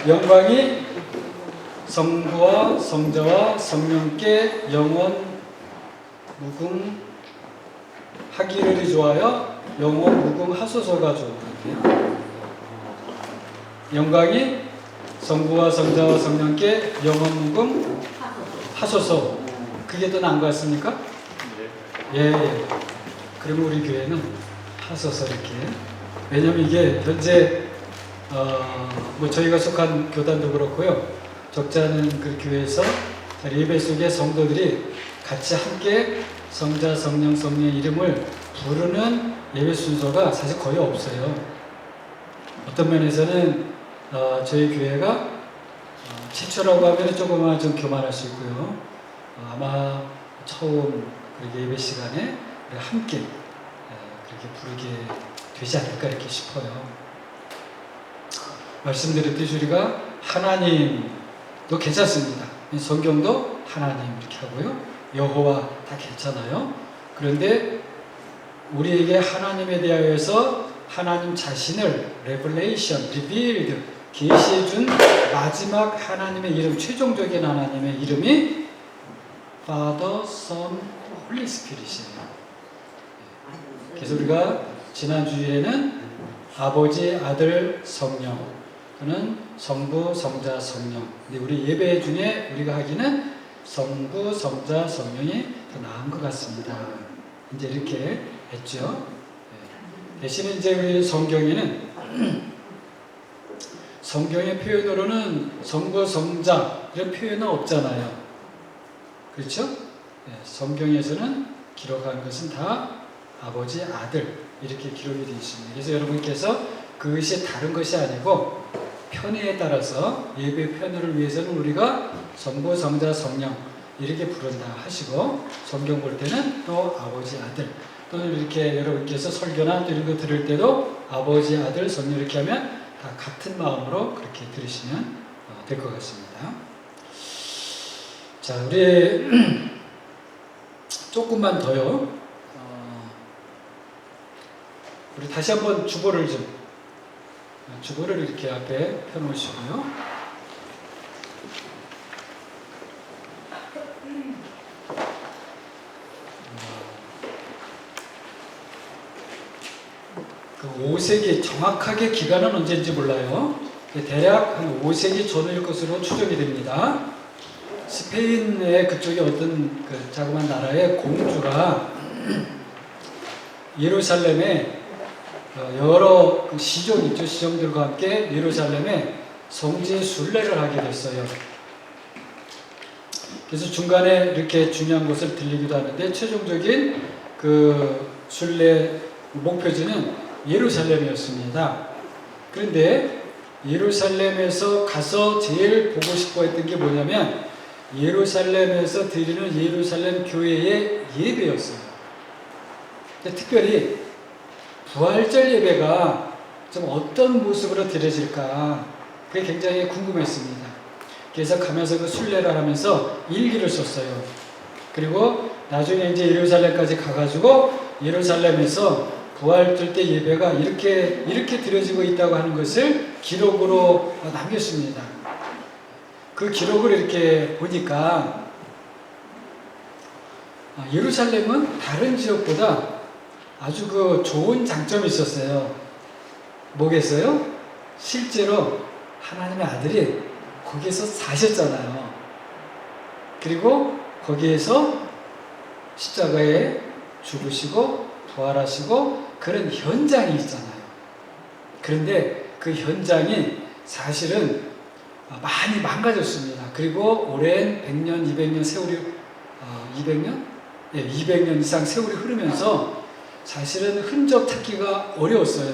영광이 성부와 성자와 성령께 영원 무궁하기를 좋아요. 영원 무궁하소서가 좋은데요. 영광이 성부와 성자와 성령께 영원 무궁하소서. 그게 더 나은 것 같습니까? 예. 그러면 우리 교회는 하소서 이렇게. 왜냐면 이게 현재 저희가 속한 교단도 그렇고요. 적잖은 그 교회에서 예배 속에 성도들이 같이 함께 성자, 성령, 성령의 이름을 부르는 예배 순서가 사실 거의 없어요. 어떤 면에서는 저희 교회가 최초라고 하면 조금만 좀 교만할 수 있고요. 아마 처음 예배 시간에 함께 그렇게 부르게 되지 않을까 이렇게 싶어요. 말씀드렸듯이 우리가 하나님도 괜찮습니다. 성경도 하나님 이렇게 하고요. 여호와 다 괜찮아요. 그런데 우리에게 하나님에 대하여서 하나님 자신을 revelation, revealed, 계시해준 마지막 하나님의 이름, 최종적인 하나님의 이름이 Father, Son, Holy Spirit이에요. 그래서 우리가 지난주에는 아버지, 아들, 성령, 또는 성부, 성자, 성령. 근데 우리 예배 중에 우리가 하기는 성부, 성자, 성령이 더 나은 것 같습니다. 이제 이렇게 했죠. 대신에 이제 우리 성경에는 성경의 표현으로는 성부, 성자 이런 표현은 없잖아요. 그렇죠? 성경에서는 기록한 것은 다 아버지, 아들 이렇게 기록이 되어 있습니다. 그래서 여러분께서 그것이 다른 것이 아니고 편의에 따라서 예배 편의를 위해서는 우리가 성부, 성자, 성령 이렇게 부른다 하시고 성경 볼 때는 또 아버지, 아들 또는 이렇게 여러분께서 설교나 또 이런 거 들을 때도 아버지, 아들, 성령 이렇게 하면 다 같은 마음으로 그렇게 들으시면 될 것 같습니다. 자, 우리 조금만 더요. 우리 다시 한번 주보를 이렇게 앞에 펴놓으시고요. 그 5세기 정확하게 기간은 언제인지 몰라요. 대략 한 5세기 전일 것으로 추정이 됩니다. 스페인의 그쪽에 어떤 그 자그마한 나라의 공주가 예루살렘에 여러 시종 있죠. 시종들과 함께 예루살렘에 성지 순례를 하게 됐어요. 그래서 중간에 이렇게 중요한 곳을 들리기도 하는데 최종적인 그 순례 목표지는 예루살렘이었습니다. 그런데 예루살렘에서 가서 제일 보고 싶어 했던 게 뭐냐면 예루살렘에서 드리는 예루살렘 교회의 예배였어요. 특별히 부활절 예배가 좀 어떤 모습으로 드려질까 그게 굉장히 궁금했습니다. 그래서 가면서 그 순례를 하면서 일기를 썼어요. 그리고 나중에 이제 예루살렘까지 가가지고 예루살렘에서 부활절 때 예배가 이렇게 드려지고 있다고 하는 것을 기록으로 남겼습니다. 그 기록을 이렇게 보니까 예루살렘은 다른 지역보다 아주 그 좋은 장점이 있었어요. 뭐겠어요? 실제로 하나님의 아들이 거기에서 사셨잖아요. 그리고 거기에서 십자가에 죽으시고 부활하시고 그런 현장이 있잖아요. 그런데 그 현장이 사실은 많이 망가졌습니다. 그리고 오랜 100년, 200년 세월이 200년? 네, 200년 이상 세월이 흐르면서 사실은 흔적 찾기가 어려웠어요.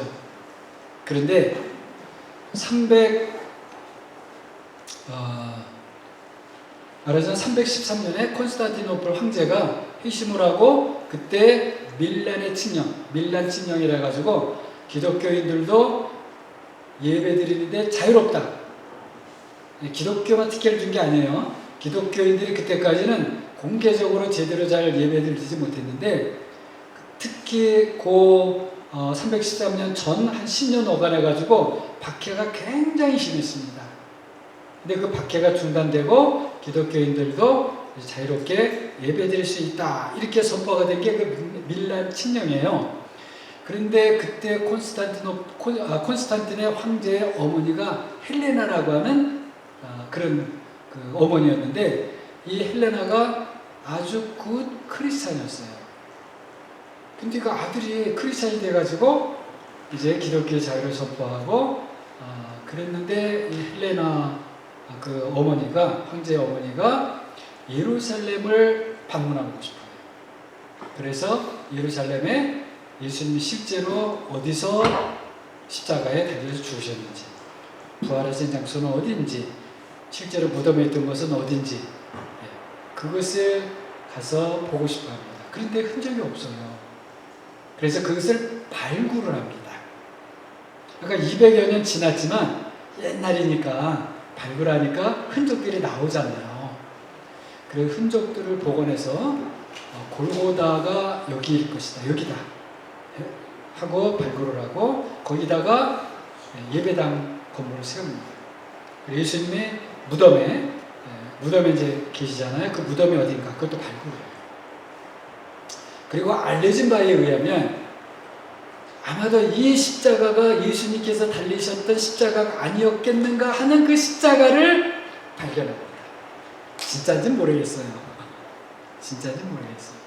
그런데 313년에 콘스탄티노플 황제가 회심을 하고 그때 밀란 칙령이라 가지고 기독교인들도 예배 드리는데 자유롭다. 기독교만 특혜를 준 게 아니에요. 기독교인들이 그때까지는 공개적으로 제대로 잘 예배 드리지 못했는데 특히 313년 전 한 10년 오간해 가지고 박해가 굉장히 심했습니다. 근데 그 박해가 중단되고 기독교인들도 자유롭게 예배드릴 수 있다. 이렇게 선포가 된 게 그 밀란 칙령이에요. 그런데 그때 콘스탄틴의 황제의 어머니가 헬레나라고 하는 그런 그 어머니였는데 이 헬레나가 아주 굿 크리스찬이었어요. 근데 그 아들이 크리스찬이 돼가지고 이제 기독교의 자유를 선포하고 그랬는데 이 헬레나 그 어머니가 황제의 어머니가 예루살렘을 방문하고 싶어요. 그래서 예루살렘에 예수님이 실제로 어디서 십자가에 달려서 죽으셨는지, 부활하신 장소는 어딘지, 실제로 무덤에 있던 것은 어딘지 그것을 가서 보고 싶어 합니다. 그런데 흔적이 없어요. 그래서 그것을 발굴을 합니다. 그러니까 200여 년 지났지만 옛날이니까 발굴하니까 흔적들이 나오잖아요. 그 흔적들을 복원해서 골고다가 여기일 것이다. 여기다. 하고 발굴을 하고 거기다가 예배당 건물을 세웁니다. 예수님의 무덤에 이제 계시잖아요. 그 무덤이 어딘가 그것도 발굴을 해요. 그리고 알려진 바에 의하면 아마도 이 십자가가 예수님께서 달리셨던 십자가가 아니었겠는가 하는 그 십자가를 발견합니다. 진짜인지는 모르겠어요. 진짜인지는 모르겠어요.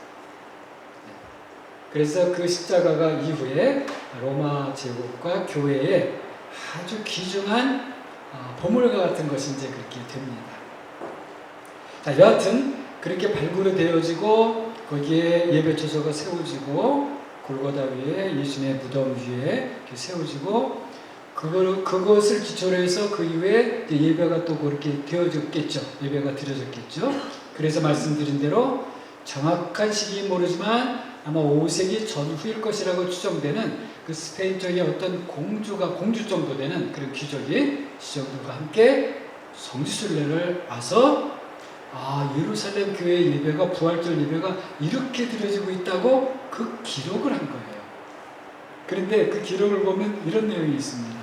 그래서 그 십자가가 이후에 로마 제국과 교회에 아주 귀중한 보물과 같은 것이 이제 그렇게 됩니다. 자, 여하튼 그렇게 발굴이 되어지고 거기에 예배 처소가 세워지고 골고다 위에 예수님의 무덤 위에 세워지고 그것을 기초로 해서 그 이후에 예배가 또 그렇게 되어졌겠죠. 예배가 드려졌겠죠. 그래서 말씀드린 대로 정확한 시기는 모르지만 아마 5세기 전후일 것이라고 추정되는 그 스페인 쪽의 어떤 공주 정도 되는 그런 귀족이 시정들과 함께 성지순례를 와서 예루살렘 교회 예배가 부활절 예배가 이렇게 드려지고 있다고 그 기록을 한 거예요. 그런데 그 기록을 보면 이런 내용이 있습니다.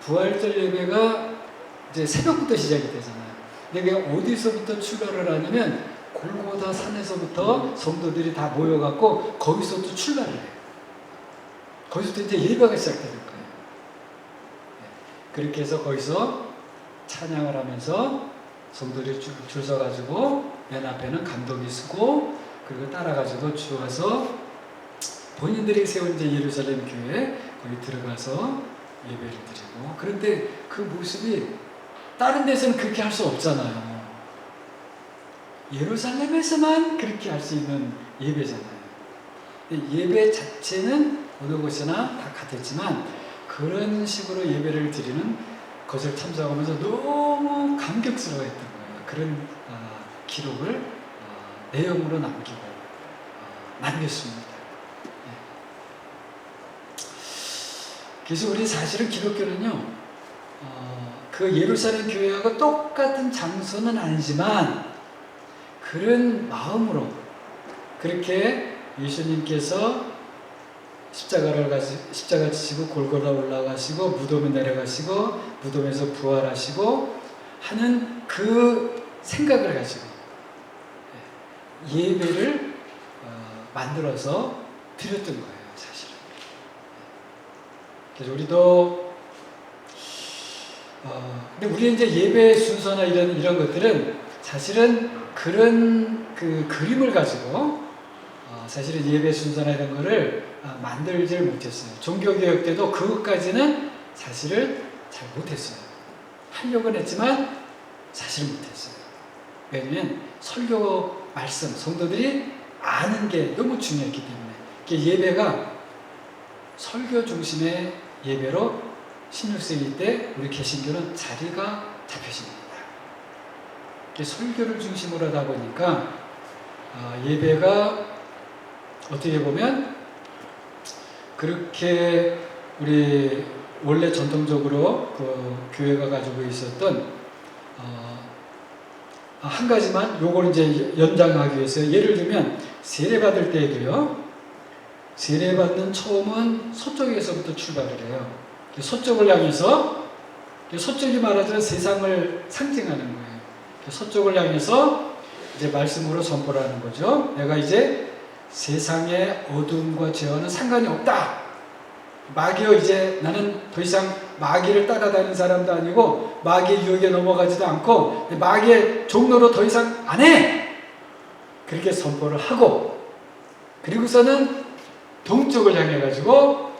부활절 예배가 이제 새벽부터 시작이 되잖아요. 근데 어디서부터 출발을 하냐면 골고다 산에서부터 성도들이 다 모여갖고 거기서부터 출발을 해요. 거기서부터 이제 예배가 시작되는 거예요. 그렇게 해서 거기서 찬양을 하면서 성도들이 줄 서가지고 맨 앞에는 감독이 서고 그리고 따라가지고 주어서 본인들이 세운 이제 예루살렘 교회 거기 들어가서 예배를 드리고 그런데 그 모습이 다른 데서는 그렇게 할 수 없잖아요. 예루살렘에서만 그렇게 할 수 있는 예배잖아요. 예배 자체는 어느 곳이나 다 같았지만 그런 식으로 예배를 드리는 것을 참석하면서 너무 감격스러워했던 거예요. 그런 기록을 내용으로 남겼습니다. 그래서 우리 사실은 기독교는요, 그 예루살렘 교회하고 똑같은 장소는 아니지만 그런 마음으로 그렇게 예수님께서 십자가 지시고 골고다 올라가시고 무덤에 내려가시고 무덤에서 부활하시고 하는 그 생각을 가지고 예배를 만들어서 드렸던 거예요, 사실은. 그래서 우리도 근데 우리 이제 예배 순서나 이런 것들은 사실은 그런 그 그림을 가지고 사실은 예배 순서나 이런 거를 만들질 못했어요. 종교개혁 때도 그것까지는 사실은 잘 못했어요. 하려고는 했지만 사실은 못했어요. 왜냐면 설교 말씀, 성도들이 아는 게 너무 중요했기 때문에 예배가 설교 중심의 예배로 16세기 때 우리 개신교는 자리가 잡혀집니다. 설교를 중심으로 하다 보니까 예배가 어떻게 보면 그렇게 우리 원래 전통적으로 그 교회가 가지고 있었던 한 가지만 요걸 이제 연장하기 위해서 예를 들면 세례 받을 때에도요, 세례 받는 처음은 서쪽에서부터 출발을 해요. 서쪽을 향해서 서쪽이 말하자면 세상을 상징하는 거예요. 서쪽을 향해서 이제 말씀으로 선포를 하는 거죠. 내가 이제 세상의 어둠과 죄와는 상관이 없다. 마귀여, 이제 나는 더 이상 마귀를 따라다니는 사람도 아니고 마귀의 유혹에 넘어가지도 않고 마귀의 종로로 더 이상 안 해. 그렇게 선포를 하고, 그리고서는 동쪽을 향해 가지고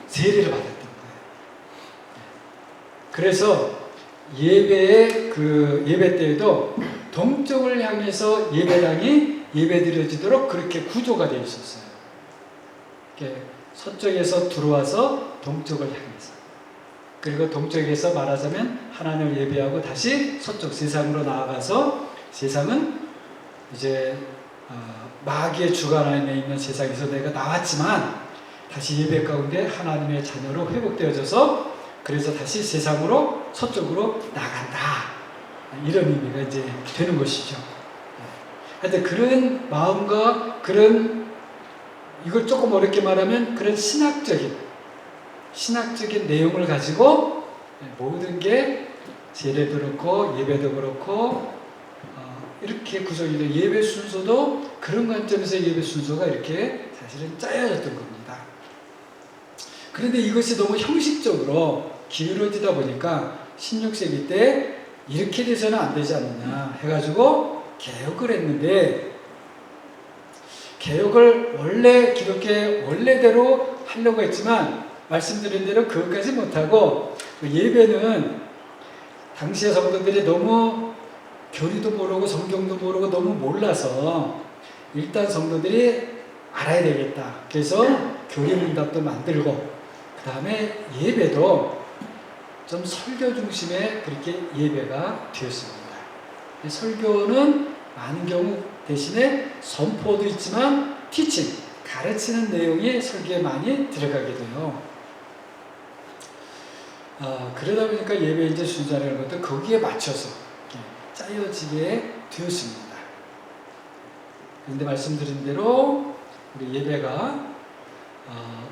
세례를 받았던 거예요. 그래서 예배의 그 예배 때에도 동쪽을 향해서 예배당이 예배드려지도록 그렇게 구조가 되어 있었어요. 이렇게 서쪽에서 들어와서 동쪽을 향해서, 그리고 동쪽에서 말하자면 하나님을 예배하고 다시 서쪽 세상으로 나아가서, 세상은 이제 마귀의 주관 안에 있는 세상에서 내가 나왔지만 다시 예배 가운데 하나님의 자녀로 회복되어져서, 그래서 다시 세상으로 서쪽으로 나간다, 이런 의미가 이제 되는 것이죠. 하여튼 그런 마음과 그런, 이걸 조금 어렵게 말하면 그런 신학적인 내용을 가지고 모든 게 세례도 그렇고 예배도 그렇고 이렇게 구성이 된 예배 순서도 그런 관점에서 예배 순서가 이렇게 사실은 짜여졌던 겁니다. 그런데 이것이 너무 형식적으로 기울어지다 보니까 16세기 때 이렇게 돼서는 안 되지 않느냐 해가지고 개혁을 했는데, 개혁을 원래 기독교의 원래대로 하려고 했지만 말씀드린 대로 그것까지 못하고, 예배는 당시의 성도들이 너무 교리도 모르고 성경도 모르고 너무 몰라서 일단 성도들이 알아야 되겠다. 그래서 교리문답도 만들고, 그 다음에 예배도 좀 설교 중심의 그렇게 예배가 되었습니다. 설교는 많은 경우 대신에 선포도 있지만 티칭, 가르치는 내용이 설교에 많이 들어가게 돼요. 그러다 보니까 예배 이제 순서라는 것도 거기에 맞춰서 짜여지게 되었습니다. 그런데 말씀드린 대로 우리 예배가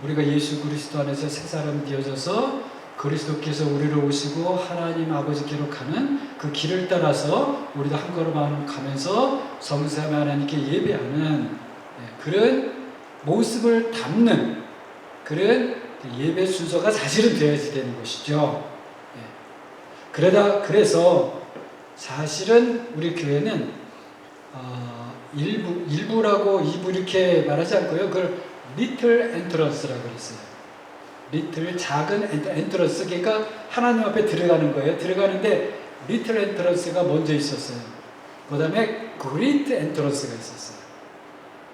우리가 예수 그리스도 안에서 새 사람 되어져서 그리스도께서 우리를 오시고 하나님 아버지께로 가는 그 길을 따라서 우리도 한 걸음 한 걸음 가면서 성삼위 하나님께 예배하는 그런 모습을 담는 그런 예배 순서가 사실은 되어야 되는 것이죠. 그래서 사실은 우리 교회는 일부라고 이부 이렇게 말하지 않고요. 그걸 리틀 엔트런스라고 그랬어요. 리틀, 작은 엔트런스, 그러니까 하나님 앞에 들어가는 거예요. 들어가는데 리틀 엔트런스가 먼저 있었어요. 그 다음에 그레이트 엔트런스가 있었어요.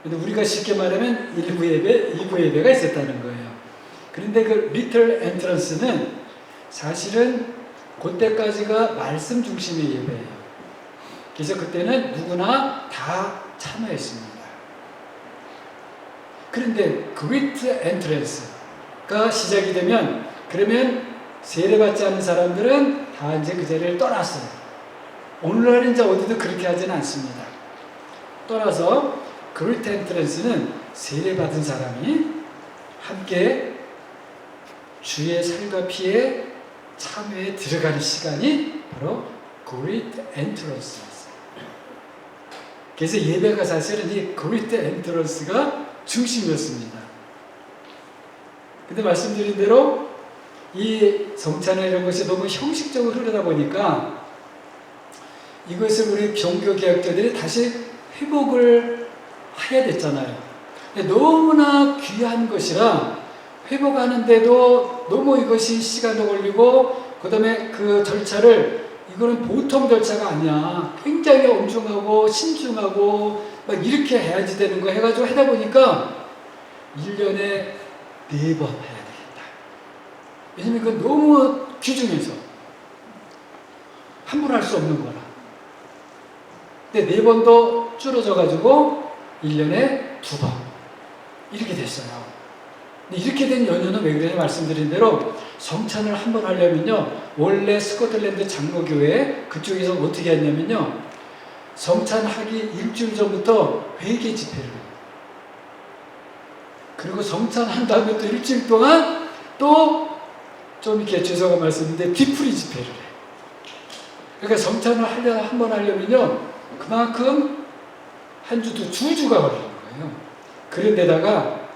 근데 우리가 쉽게 말하면 1부 예배, 2부 예배가 있었다는 거예요. 그런데 그 리틀 엔트런스는 사실은 그때까지가 말씀 중심의 예배예요. 그래서 그때는 누구나 다 참여했습니다. 그런데 그레이트 엔트런스가 시작이 되면, 그러면 세례받지 않은 사람들은 다 이제 그 자리를 떠났어요. 오늘날 이제 어디도 그렇게 하지는 않습니다. 떠나서 그레이트 엔트런스는 세례받은 사람이 함께 주의 살과 피에 참여에 들어가는 시간이 바로 그레이트 엔트런스였어요. 그래서 예배가 사실은 이 그레이트 엔트런스가 중심이었습니다. 근데 말씀드린 대로 이 성찬회 이런 것이 너무 형식적으로 흐르다 보니까 이것을 우리 종교개혁자들이 다시 회복을 해야 됐잖아요. 근데 너무나 귀한 것이라 회복하는데도 너무 이것이 시간도 걸리고, 그 다음에 그 절차를, 이거는 보통 절차가 아니야. 굉장히 엄중하고 신중하고 막 이렇게 해야지 되는 거 해가지고 하다 보니까 1년에 4번 해야 되겠다. 왜냐면 그건 너무 귀중해서 한 번 할 수 없는 거라. 근데 4번도 줄어져가지고 1년에 2번 이렇게 됐어요. 근데 이렇게 된 연유는 왜 그러냐, 말씀드린 대로 성찬을 한 번 하려면요, 원래 스코틀랜드 장로교회 그쪽에서 어떻게 했냐면요, 성찬하기 일주일 전부터 회개 집회를 해요. 그리고 성찬한 다음에 또 일주일 동안 또 좀 이렇게 죄송한 말씀인데 뒤풀이 집회를 해. 그러니까 성찬을 한번 하려면요, 그만큼 한 주도 두 주가 걸리는 거예요. 그런데다가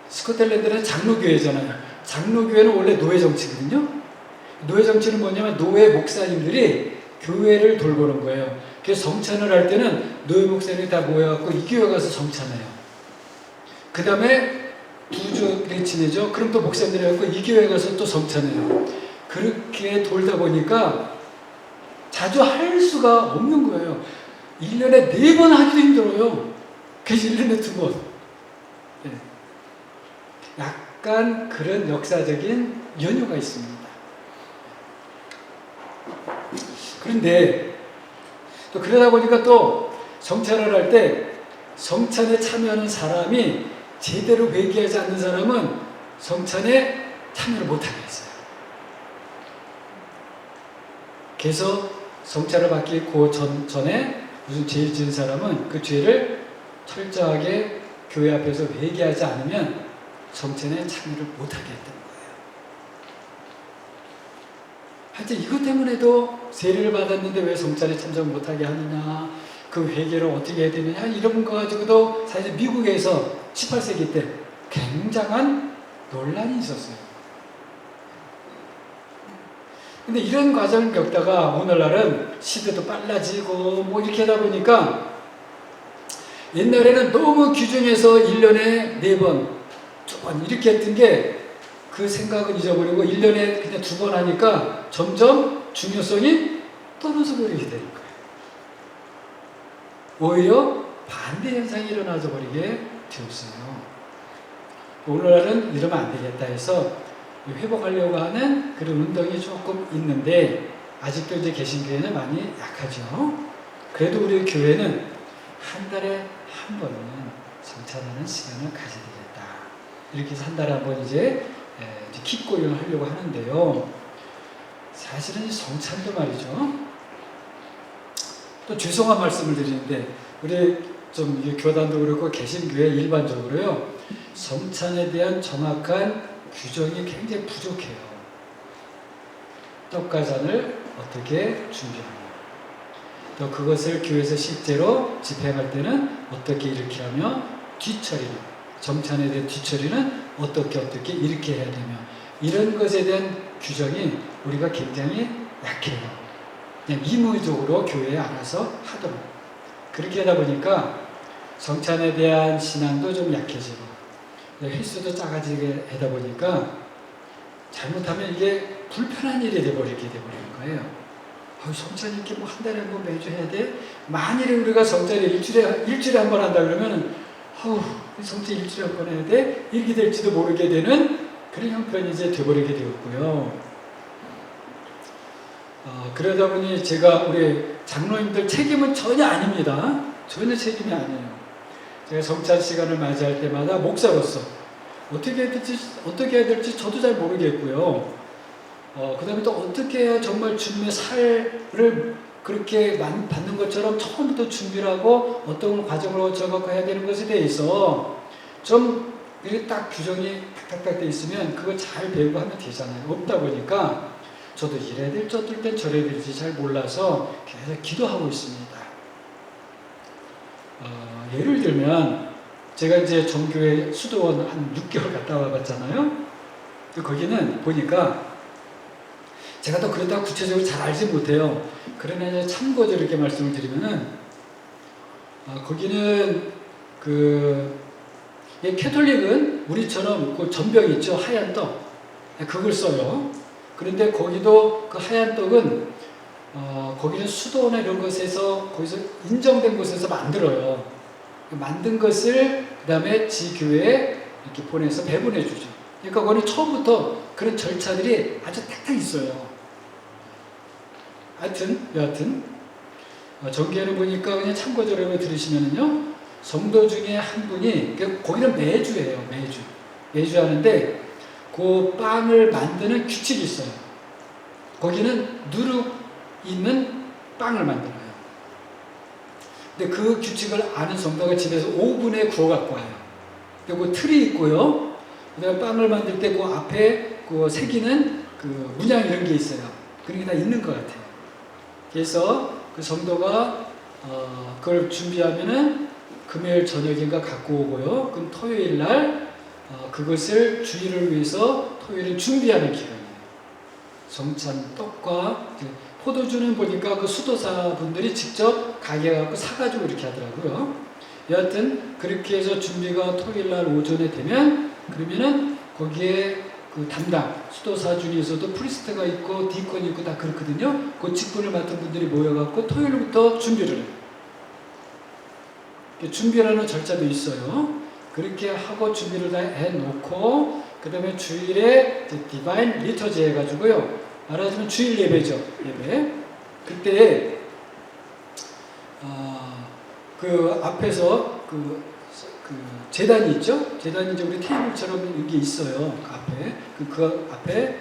스코틀랜드는 장로교회잖아요. 장로교회는 원래 노예 정치거든요. 노예 정치는 뭐냐면 노예 목사님들이 교회를 돌보는 거예요. 그래서 성찬을 할 때는 노예 목사님이 다 모여갖고 이 교회 가서 성찬해요. 그 다음에 두 주 지내죠. 그럼 또 목사님들이 해갖고 이 교회 가서 또 성찬해요. 그렇게 돌다 보니까 자주 할 수가 없는 거예요. 1년에 4번 하기도 힘들어요. 그래서 1년에 2번. 네. 약간 그런 역사적인 연유가 있습니다. 그런데 또 그러다 보니까 또 성찬을 할 때 성찬에 참여하는 사람이 제대로 회개하지 않는 사람은 성찬에 참여를 못하게 했어요. 그래서 성찬을 받기 전에 무슨 죄를 지은 사람은 그 죄를 철저하게 교회 앞에서 회개하지 않으면 성찬에 참여를 못하게 했던 거예요. 하여튼 이것 때문에도 세례를 받았는데 왜 성찬에 참석 못하게 하느냐, 그 회개를 어떻게 해야 되느냐, 이런 거 가지고도 사실 미국에서 18세기 때 굉장한 논란이 있었어요. 근데 이런 과정을 겪다가 오늘날은 시대도 빨라지고 뭐 이렇게 하다 보니까 옛날에는 너무 규정해서 1년에 4번, 2번 이렇게 했던 게 그 생각은 잊어버리고 1년에 그냥 2번 하니까 점점 중요성이 떨어져 버리게 되는 거예요. 오히려 반대 현상이 일어나서 버리게 되었어요. 오늘날은 이러면 안 되겠다 해서 회복하려고 하는 그런 운동이 조금 있는데 아직도 이제 개신교회는 많이 약하죠. 그래도 우리 교회는 한 달에 한 번은 성찬하는 시간을 가져야 되겠다. 이렇게 해서 한 달에 한 번 이제 킵고용을 하려고 하는데요. 사실은 성찬도 말이죠. 또 죄송한 말씀을 드리는데 우리 좀 교단도 그렇고 개신교회 일반적으로요. 성찬에 대한 정확한 규정이 굉장히 부족해요. 떡과 잔을 어떻게 준비하냐. 또 그것을 교회에서 실제로 집행할 때는 어떻게 이렇게 하며 뒤처리는, 정찬에 대한 뒤처리는 어떻게 이렇게 해야 되며, 이런 것에 대한 규정이 우리가 굉장히 약해요. 그냥 임의적으로 교회에 알아서 하도록. 그렇게 하다 보니까 성찬에 대한 신앙도 좀 약해지고 횟수도 작아지게 하다 보니까 잘못하면 이게 불편한 일이 돼버리는 거예요. 성찬 이렇게 뭐 한 달에 뭐 매주 해야 돼? 만일에 우리가 성찬을 일주일에 한 번 한다 그러면은 성찬 일주일에 한 번 해야 돼? 이렇게 될지도 모르게 되는 그런 형편이 이제 돼버리게 되었고요. 그러다 보니 제가 우리 장로님들 책임은 전혀 아닙니다. 전혀 책임이 아니에요. 제가 성찬 시간을 맞이할 때마다 목사로서 어떻게 해야 될지 저도 잘 모르겠고요. 그 다음에 또 어떻게 해야 정말 주님의 살을 그렇게 받는 것처럼 처음부터 준비를 하고 어떤 과정을 거쳐갖고 해야 되는 것에 대해서 좀 이렇게 딱 규정이 탁탁탁 돼 있으면 그걸 잘 배우고 하면 되잖아요. 없다 보니까 저도 이래야 될지 어떨 땐 저래야 될지 잘 몰라서 계속 기도하고 있습니다. 예를 들면 제가 이제 정교회 수도원 한 6개월 갔다 와봤잖아요. 거기는 보니까 제가 또 그렇다고 구체적으로 잘 알지 못해요. 그러나 이제 참고로 이렇게 말씀을 드리면은 거기는 캐톨릭은 우리처럼 그 전병 있죠, 하얀 떡, 그걸 써요. 그런데 거기도 그 하얀 떡은 거기는 수도나 이런 곳에서 거기서 인정된 곳에서 만들어요. 만든 것을 그 다음에 지교회에 이렇게 보내서 배분해 주죠. 그러니까 거기는 처음부터 그런 절차들이 아주 탁탁 있어요. 여하튼 정기에는 보니까 그냥 참고적으로 들으시면은요, 성도 중에 한 분이, 거기는 매주 해요. 매주 하는데 그 빵을 만드는 규칙이 있어요. 거기는 누룩 있는 빵을 만들어요. 근데 그 규칙을 아는 성도가 집에서 오븐에 구워 갖고 와요. 그리고 틀이 있고요. 그 다음에 빵을 만들 때 그 앞에 그 새기는 그 문양 이런 게 있어요. 그런 게 다 있는 것 같아요. 그래서 그 성도가 그걸 준비하면은 금요일 저녁인가 갖고 오고요. 그럼 토요일 날 그것을 주일을 위해서 토요일에 준비하는 기간이에요. 성찬 떡과 포도주는 보니까 그 수도사 분들이 직접 가게 가고 사가지고 이렇게 하더라고요. 여하튼 그렇게 해서 준비가 토요일 날 오전에 되면 그러면은 거기에 그 담당 수도사 중에서도 프리스트가 있고 디콘이 있고 다 그렇거든요. 그 직분을 맡은 분들이 모여갖고 토요일부터 준비를 해요. 준비라는 절차도 있어요. 그렇게 하고 준비를 다 해놓고 그 다음에 주일에 디바인 리터지 해가지고요. 말하자면 주일 예배죠. 예배. 그때 그 앞에서 그 제단이 있죠. 제단이 이제 우리 테이블처럼 이게 있어요. 그 앞에 그 앞에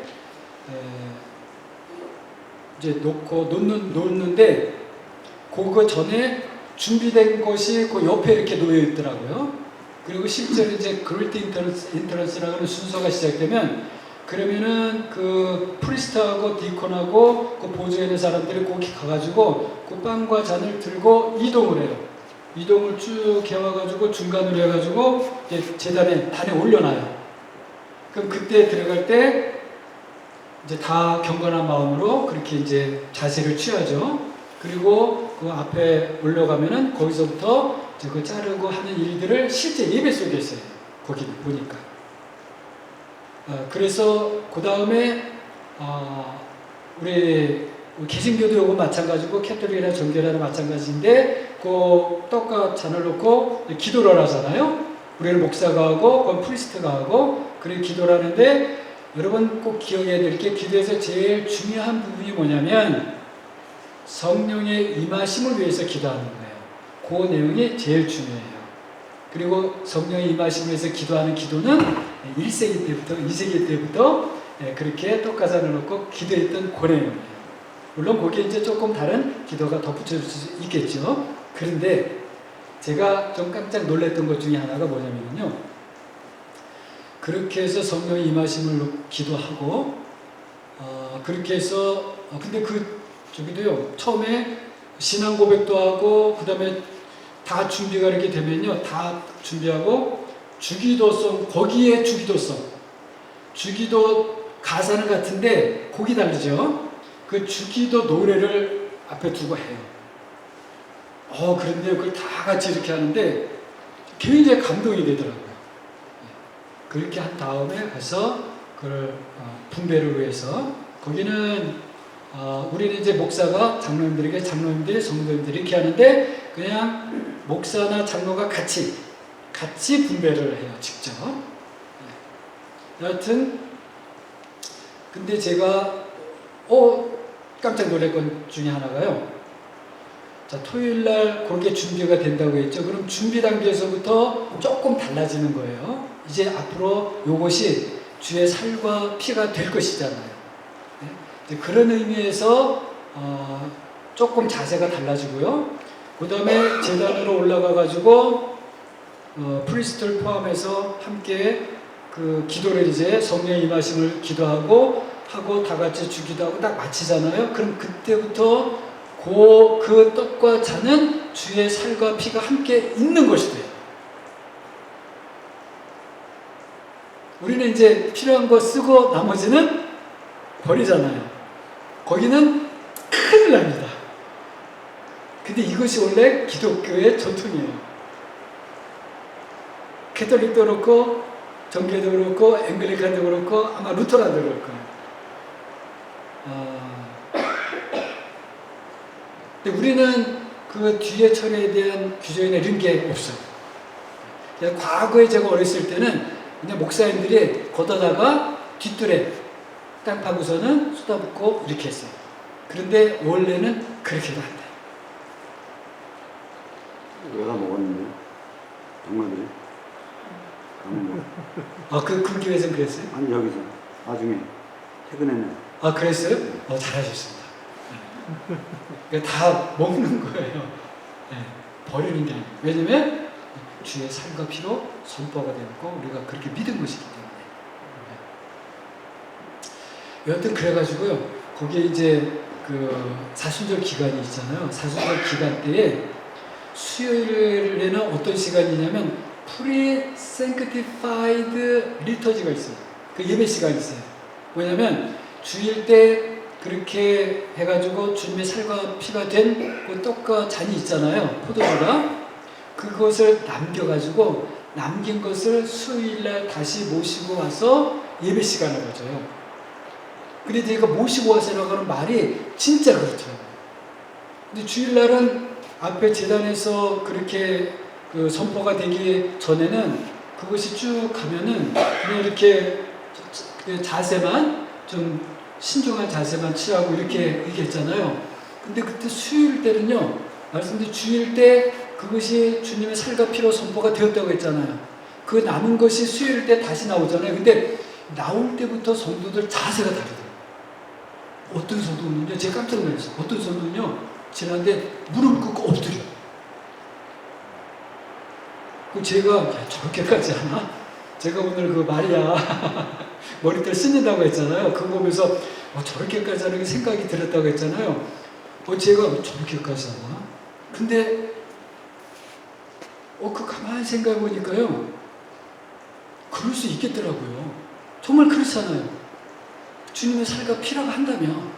이제 놓는데 그거 전에 준비된 것이 그 옆에 이렇게 놓여 있더라고요. 그리고 실제로 이제 그럴트 인터런스라고 하는 순서가 시작되면 그러면은 그 프리스트하고 디콘하고 그 보조에 있는 사람들이 거기 가가지고 그 빵과 잔을 들고 이동을 해요. 이동을 쭉 해와가지고 중간으로 해가지고 이제 단에 올려놔요. 그럼 그때 들어갈 때 이제 다 경건한 마음으로 그렇게 이제 자세를 취하죠. 그리고 그 앞에 올라가면은 거기서부터 그 자르고 하는 일들을 실제 예배 속에 있어요. 거기 보니까. 그래서 그 다음에 우리 개신교도 요거 마찬가지고 캐톨릭이나 정교회나 마찬가지인데 그 떡과 잔을 놓고 기도를 하잖아요. 우리는 목사가 하고 그건 프리스트가 하고 그렇게 기도를 하는데 여러분 꼭 기억해야 될 게 기도에서 제일 중요한 부분이 뭐냐면 성령의 임하심을 위해서 기도하는 거예요. 그 내용이 제일 중요해요. 그리고 성령의 임하심을 위해서 기도하는 기도는 1세기 때부터 2세기 때부터 그렇게 떡가산을 놓고 기도했던 그 내용이에요. 물론 거기에 이제 조금 다른 기도가 덧붙여질 수 있겠죠. 그런데 제가 좀 깜짝 놀랐던 것 중에 하나가 뭐냐면요. 그렇게 해서 성령의 임하심을 기도하고 그렇게 해서 근데 저기도요, 처음에 신앙 고백도 하고, 그 다음에 다 준비가 이렇게 되면요, 다 준비하고, 주기도송, 거기에 주기도 가사는 같은데, 곡이 다르죠? 그 주기도 노래를 앞에 두고 해요. 그런데 그걸 다 같이 이렇게 하는데, 굉장히 감동이 되더라고요. 그렇게 한 다음에 가서, 그걸 분배를 위해서, 거기는 우리는 이제 목사가 장로님들이 성도님들이 이렇게 하는데 그냥 목사나 장로가 같이 분배를 해요. 직접. 여하튼 근데 제가 깜짝 놀랄 것 중에 하나가요. 자, 토요일날 그렇게 준비가 된다고 했죠. 그럼 준비 단계에서부터 조금 달라지는 거예요. 이제 앞으로 이것이 주의 살과 피가 될 것이잖아요. 그런 의미에서 조금 자세가 달라지고요. 그 다음에 제단으로 올라가 가지고 프리스트를 포함해서 함께 그 기도를 이제 성령의 임하심을 기도하고 다 같이 주기도 하고 딱 마치잖아요. 그럼 그때부터 그 떡과 잔은 주의 살과 피가 함께 있는 것이 돼요. 우리는 이제 필요한 거 쓰고 나머지는 버리잖아요. 거기는 큰일 납니다. 근데 이것이 원래 기독교의 전통이에요. 캐톨릭도 그렇고 정교도 그렇고 앵글리칸도 그렇고 아마 루터란도 그럴 거예요. 근데 우리는 그 뒤에 철회에 대한 규정이나 이런 게 없어요. 과거에 제가 어렸을 때는 그냥 목사님들이 걷어다가 뒷뜰에 땅 파고서는 쏟아붓고 이렇게 했어요. 그런데 원래는 그렇게도 안 돼요. 내가 먹었는데 동료들이 그 교회에서는 그랬어요? 아니 여기서 나중에 퇴근했네. 그랬어요? 잘하셨습니다. 그러니까 다 먹는 거예요. 버리는 게 아니에요. 왜냐면 주의 살과 피로 선포가 되었고 우리가 그렇게 믿은 것이기 때문에. 여하튼 그래가지고요. 거기에 이제 그 사순절 기간이 있잖아요. 사순절 기간 때에 수요일에는 어떤 시간이냐면 프리 생크티파이드 리터지가 있어요. 그 예배 시간이 있어요. 뭐냐면 주일 때 그렇게 해가지고 주님의 살과 피가 된 그 떡과 잔이 있잖아요. 포도주가. 그것을 남겨가지고 남긴 것을 수요일날 다시 모시고 와서 예배 시간을 가져요. 근데 내가 모시고 와서라고 하는 말이 진짜 그렇죠. 근데 주일날은 앞에 제단에서 그렇게 그 선포가 되기 전에는 그것이 쭉 가면은 그냥 이렇게 자세만 좀 신중한 자세만 취하고 이렇게 얘기했잖아요. 근데 그때 수요일 때는요, 말씀드린 주일 때 그것이 주님의 살과 피로 선포가 되었다고 했잖아요. 그 남은 것이 수요일 때 다시 나오잖아요. 근데 나올 때부터 성도들 자세가 다르더라고요. 어떤 성도는요, 제가 깜짝 놀랐어요. 어떤 성도는요, 지난데 무릎 꿇고 엎드려. 그 제가, 야, 저렇게까지 하나? 제가 오늘 그 마리아 머리털 씻는다고 했잖아요. 그거 보면서 저렇게까지 하는 게 생각이 들었다고 했잖아요. 제가 저렇게까지 하나? 근데 그 가만히 생각해 보니까요, 그럴 수 있겠더라고요. 정말 그렇잖아요. 주님의 살과 피라고 한다면.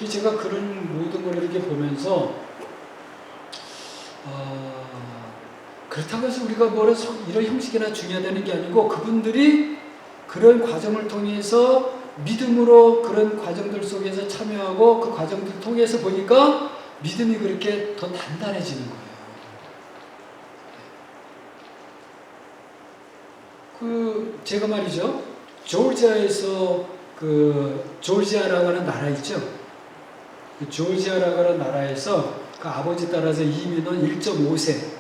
네? 제가 그런 모든 걸 이렇게 보면서 그렇다고 해서 우리가 이런 형식이나 중요하다는 게 아니고 그분들이 그런 과정을 통해서 믿음으로 그런 과정들 속에서 참여하고 그 과정들 통해서 보니까 믿음이 그렇게 더 단단해지는 거예요. 제가 말이죠. 조지아에서 조지아라고 하는 나라 있죠. 조지아라고 하는 나라에서 그 아버지 따라서 이민원 1.5세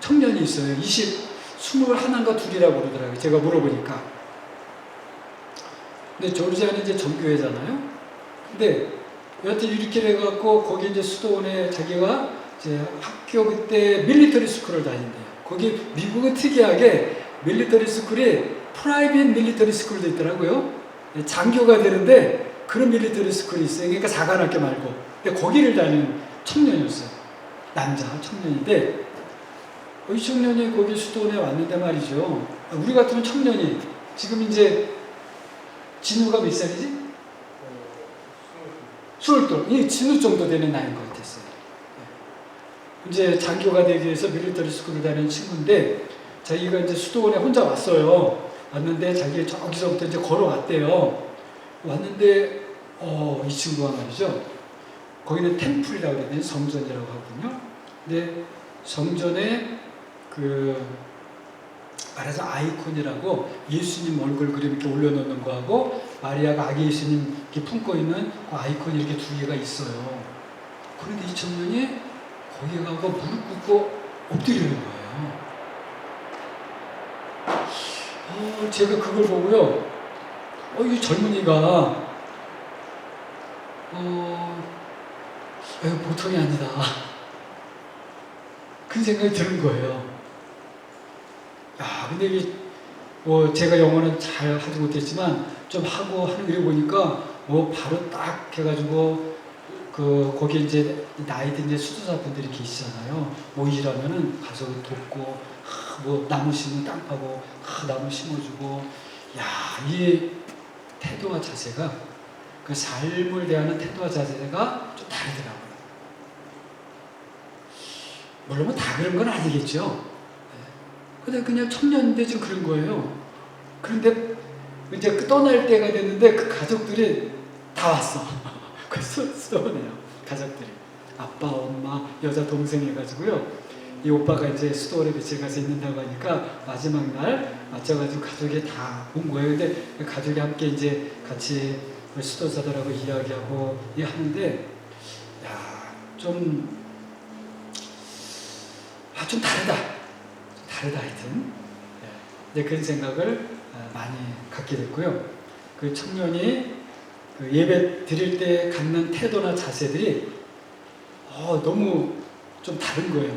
청년이 있어요. 21인가 2이라고 그러더라고요. 제가 물어보니까. 근데 조지아는 이제 정교회잖아요. 근데 여하튼 이렇게 해갖고 거기 이제 수도원에 자기가 이제 학교 그때 밀리터리 스쿨을 다닌대요. 거기 미국은 특이하게 밀리터리 스쿨이 프라이빗 밀리터리 스쿨도 있더라고요. 장교가 되는데 그런 밀리터리 스쿨이 있어요. 그러니까 사관학교 말고. 근데 거기를 다니는 청년이었어요. 남자 청년인데 이 청년이 거기 수도원에 왔는데 말이죠. 우리 같으면 청년이 지금 이제 진우가 몇 살이지? 22. 이 진우 정도 되는 나이인 것 같았어요. 이제 장교가 되기 위해서 밀리터리 스쿨을 다니는 친구인데 자기가 이제 수도원에 혼자 왔어요. 왔는데 자기 저기서부터 이제 걸어왔대요. 왔는데 이 친구가 말이죠. 거기는 템플이라고 그러는데 성전이라고 하거든요. 근데 성전에 말해서 아이콘이라고 예수님 얼굴 그림 이렇게 올려놓는 거하고 마리아가 아기 예수님 이렇게 품고 있는 그 아이콘이 이렇게 2개가 있어요. 그런데 이 청년이 거기 가고 무릎 꿇고 엎드리는 거예요. 제가 그걸 보고요. 이 젊은이가 보통이 아니다. 그런 생각이 드는 거예요. 근데 이게 제가 영어는 잘 하지 못했지만 좀 하고 하는 거 보니까 바로 딱 해가지고 거기 이제 나이 든 이제 수도사 분들이 계시잖아요. 일하면은 가서 돕고 나무 심으면 땅 파고 나무 심어주고 이 태도와 자세가 그 삶을 대하는 태도와 자세가 좀 다르더라고요. 물론 다 그런 건 아니겠죠. 근데 그냥 청년인데 좀 그런 거예요. 그런데 이제 떠날 때가 됐는데 그 가족들이 다 왔어. 그 수도원에요. 가족들이. 아빠, 엄마, 여자 동생 해가지고요. 이 오빠가 이제 수도원에 며칠 가서 있는다고 하니까 마지막 날 맞춰가지고 가족이 다 온 거예요. 근데 그 가족이 함께 이제 같이 수도사들하고 이야기하고 하는데 좀 다르다. 하여튼 그런 생각을 많이 갖게 됐고요. 그 청년이 예배 드릴 때 갖는 태도나 자세들이 너무 좀 다른 거예요.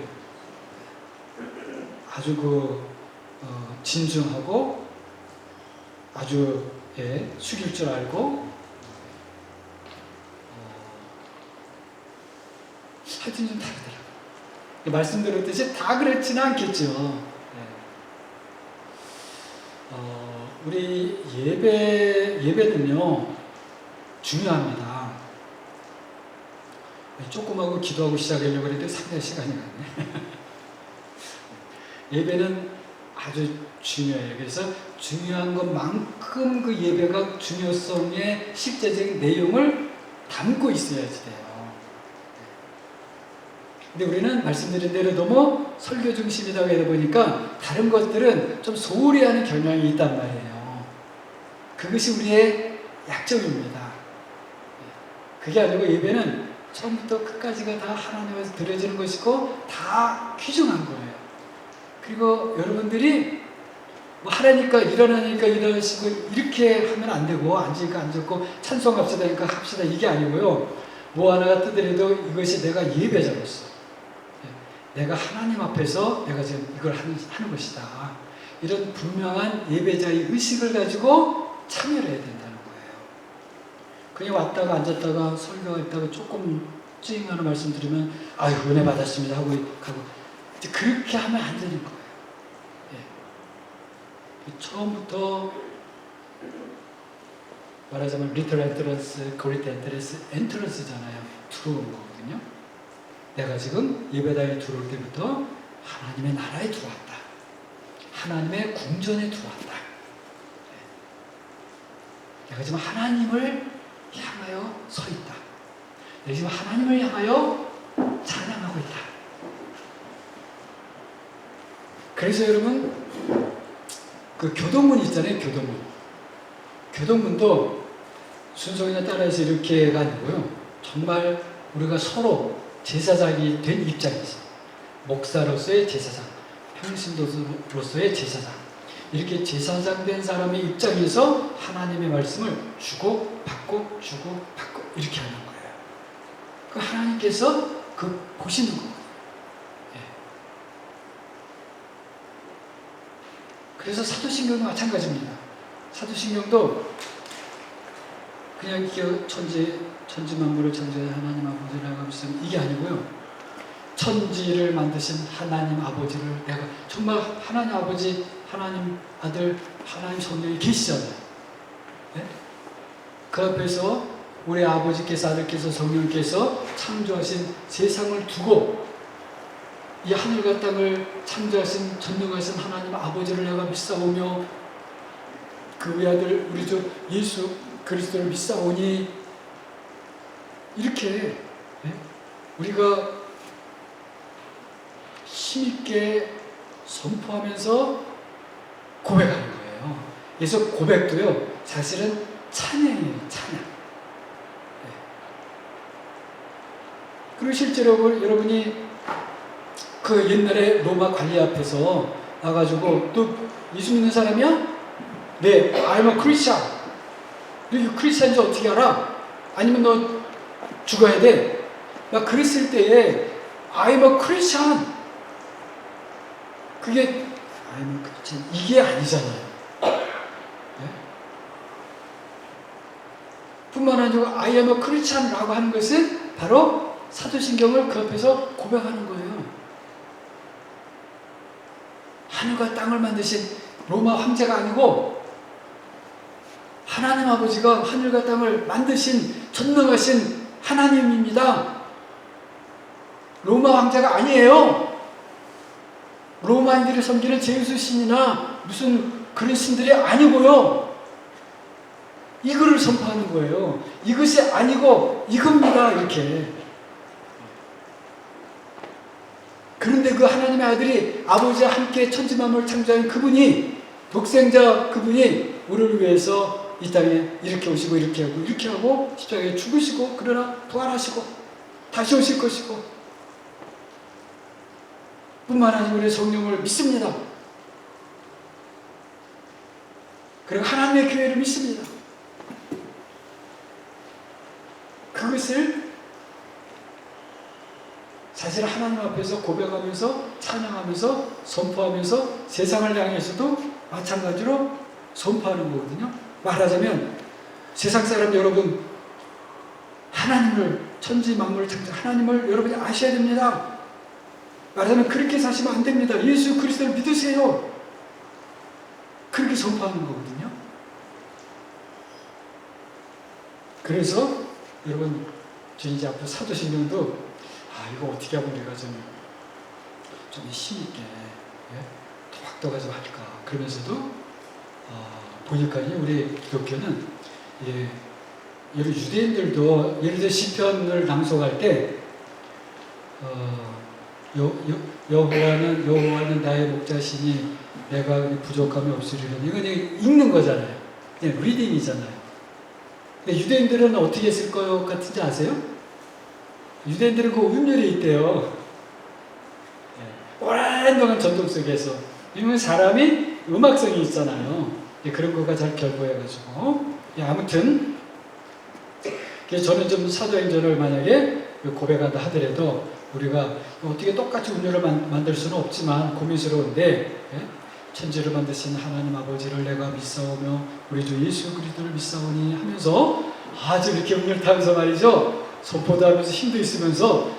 아주 진중하고 아주 숙일 줄 알고 하여튼 좀 다르더라고요. 말씀드렸듯이 다 그렇지는 않겠죠. 우리 예배는요 중요합니다. 조금 하고 기도하고 시작하려고 했는데 상당히 시간이 가네. 예배는 아주 중요해요. 그래서 중요한 것만큼 그 예배가 중요성의 실제적인 내용을 담고 있어야지 돼요. 근데 우리는 말씀드린 대로 너무 설교 중심이다 하다 보니까 다른 것들은 좀 소홀히 하는 경향이 있단 말이에요. 그것이 우리의 약점입니다. 그게 아니고 예배는 처음부터 끝까지가 다 하나님에서 드려지는 것이고 다 귀중한 거예요. 그리고 여러분들이 뭐 하라니까 일어나니까 일어나시고 이렇게 하면 안 되고 앉으니까 앉았고 찬송합시다 하니까 합시다 이게 아니고요. 뭐 하나가 뜨더라도 이것이 내가 예배자로서 내가 하나님 앞에서 내가 지금 이걸 하는 것이다. 이런 분명한 예배자의 의식을 가지고 참여를 해야 된다는 거예요. 그냥 왔다가 앉았다가 설교가 있다가 조금 찡하는 말씀 드리면 아유 은혜 받았습니다 하고 가고 그렇게 하면 안 되는 거예요. 처음부터 말하자면 리틀 엔트런스, 그레이트 엔트런스잖아요. 들어오는 거거든요. 내가 지금 예배당에 들어올 때부터 하나님의 나라에 들어왔다. 하나님의 궁전에 들어왔다. 내가 지금 하나님을 향하여 서 있다. 내가 지금 하나님을 향하여 찬양하고 있다. 그래서 여러분 그 교동문 있잖아요. 교동문도 순서에 따라서 이렇게가 아니고요. 정말 우리가 서로 제사장이 된 입장에서 목사로서의 제사장, 평신도로서의 제사장 이렇게 제사장 된 사람의 입장에서 하나님의 말씀을 주고 받고 이렇게 하는 거예요. 그 하나님께서 보시는 거예요. 그래서 사도신경도 마찬가지입니다. 사도신경도 그냥 이게 천지 만물을 창조한 하나님 아버지라고 하면서 이게 아니고요. 천지를 만드신 하나님 아버지를 내가 정말 하나님 아버지, 하나님 아들, 하나님 성령이 계시잖아요. 네? 그 앞에서 우리 아버지께서 아들께서 성령께서 창조하신 세상을 두고 이 하늘과 땅을 창조하신 전능하신 하나님 아버지를 내가 믿사오며 그 외아들 우리 주 예수 그리스도를 믿사오니 이렇게 우리가 힘있게 선포하면서 고백하는 거예요. 그래서 고백도요 사실은 찬양이에요. 찬양. 그리고 실제로 여러분이 그 옛날에 로마 관리 앞에서 나가지고 또 예수 믿는 사람이야? 네, I'm a Christian. 너 크리스찬인지 어떻게 알아? 아니면 너 죽어야 돼? 막 그랬을 때에 I'm a Christian. 그게 I'm a Christian 이게 아니잖아요. 네? 뿐만 아니라 I am a Christian라고 하는 것은 바로 사도신경을 그 앞에서 고백하는 거예요. 하늘과 땅을 만드신 로마 황제가 아니고 하나님 아버지가 하늘과 땅을 만드신 전능하신 하나님입니다. 로마 황제가 아니에요. 로마인들이 섬기는 제우스 신이나 무슨 그런 신들이 아니고요. 이거를 선포하는 거예요. 이것이 아니고 이겁니다. 이렇게. 그런데 그 하나님의 아들이 아버지와 함께 천지만물을 창조한 그분이 독생자 그분이 우리를 위해서 이 땅에 이렇게 오시고 이렇게 하고 십자가에 죽으시고 그러나 부활하시고 다시 오실 것이고 뿐만 아니라 우리의 성령을 믿습니다. 그리고 하나님의 교회를 믿습니다. 그것을 사실 하나님 앞에서 고백하면서 찬양하면서 선포하면서 세상을 향해서도 마찬가지로 선포하는 거거든요. 말하자면 세상 사람 여러분, 하나님을, 천지 만물을 창조 하나님을 여러분이 아셔야 됩니다. 말하자면 그렇게 사시면 안 됩니다. 예수 그리스도를 믿으세요. 그렇게 선포하는 거거든요. 그래서 여러분, 저 이제 앞으로 사도신경도 이거 어떻게 하면 우리가 좀 힘있게, 토박토박 좀 할까. 그러면서도 보니까 우리 기독교는 예를 유대인들도 예를 들어 시편을 낭송할 때 여호와는 나의 목자시니 내가 부족함이 없으리로니 이건 읽는 거잖아요. 그냥 리딩이잖아요. 근데 유대인들은 어떻게 했을 것 같은지 아세요? 유대인들은 그 음률이 있대요. 오랜 동안 전통 속에서. 왜냐면 사람이 음악성이 있잖아요. 그런 거가 잘 결부해가지고. 아무튼 그래서 저는 좀 사도행전을 만약에 고백한다 하더라도 우리가 어떻게 똑같이 음료를 만들 수는 없지만 고민스러운데, 천지를 만드신 하나님 아버지를 내가 믿사오며 우리 주 예수 그리스도를 믿사오니 하면서 아주 이렇게 음료를 타면서 말이죠, 선포도 하면서 힘도 있으면서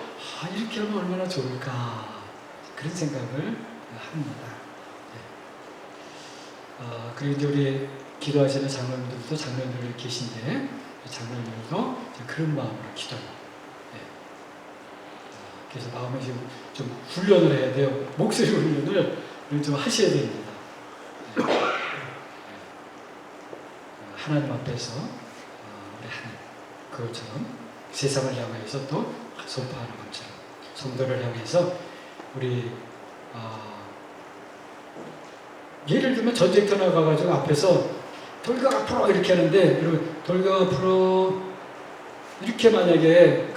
이렇게 하면 얼마나 좋을까, 그런 생각을 합니다. 그리고 이제 우리 기도하시는 장로님들도 장로님들 계신데 장로님들도 그런 마음으로 기도해요. 그래서 마음에 좀 훈련을 해야 돼요. 목소리 훈련을 좀 하셔야 됩니다. 하나님 앞에서 우리 하나님, 그것처럼 세상을 향해서 또 선포하는 것처럼 성도를 향해서 우리 예를 들면 전쟁터 나가가지고 앞에서 돌격 앞으로 이렇게 하는데, 여러분 돌격 앞으로 이렇게 만약에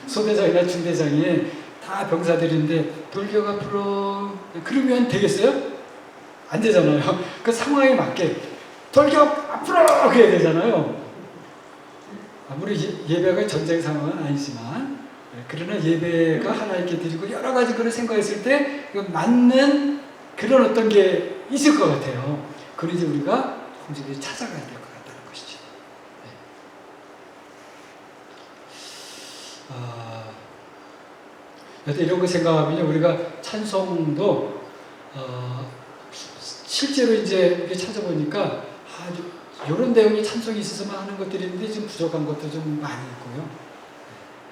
소대장이나 중대장이 다 병사들인데 돌격 앞으로 그러면 되겠어요? 안 되잖아요. 그 상황에 맞게 돌격 앞으로 그래야 되잖아요. 아무리 예배가 전쟁 상황은 아니지만, 그러나 예배가 하나님께 드리고 여러 가지 그런 생각했을 때 맞는 그런 어떤 게 있을 것 같아요. 그걸 이제 우리가 공식에 찾아가야 될 것 같다는 것이죠. 여튼 이런 거 생각하면 우리가 찬송도 실제로 이제 이렇게 찾아보니까 이런 내용이 찬송이 있어서만 하는 것들이 있는데 좀 부족한 것도 좀 많이 있고요.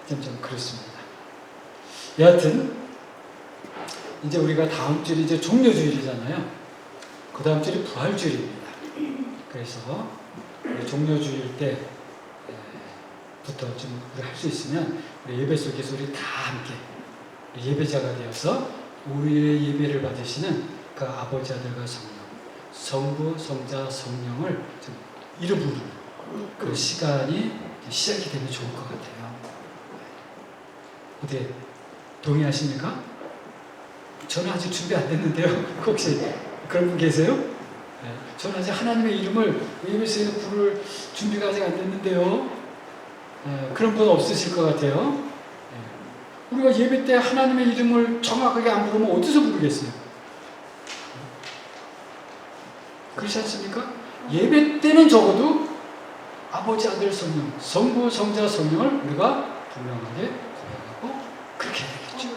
좀 그렇습니다. 여하튼 이제 우리가 다음 주일이 이제 종료주일이잖아요. 그 다음 주일이 부활주일입니다. 그래서 종료주일 때부터 좀 할 수 있으면 우리 예배 속에서 우리 다 함께 예배자가 되어서 우리의 예배를 받으시는 그 아버지, 아들과 성령, 성부, 성자, 성령을 좀 이름 부르는 그 시간이 시작이 되면 좋을 것 같아요. 어떻게 동의하십니까? 저는 아직 준비 안 됐는데요. 혹시 그런 분 계세요? 저는 아직 하나님의 이름을 예배소에서 부를 준비가 아직 안 됐는데요. 그런 분 없으실 것 같아요. 우리가 예배 때 하나님의 이름을 정확하게 안 부르면 어디서 부르겠어요? 그렇지 않습니까? 예배 때는 적어도 아버지, 아들, 성령, 성부, 성자, 성령을 우리가 분명하게 고백하고 그렇게 해야 되겠죠.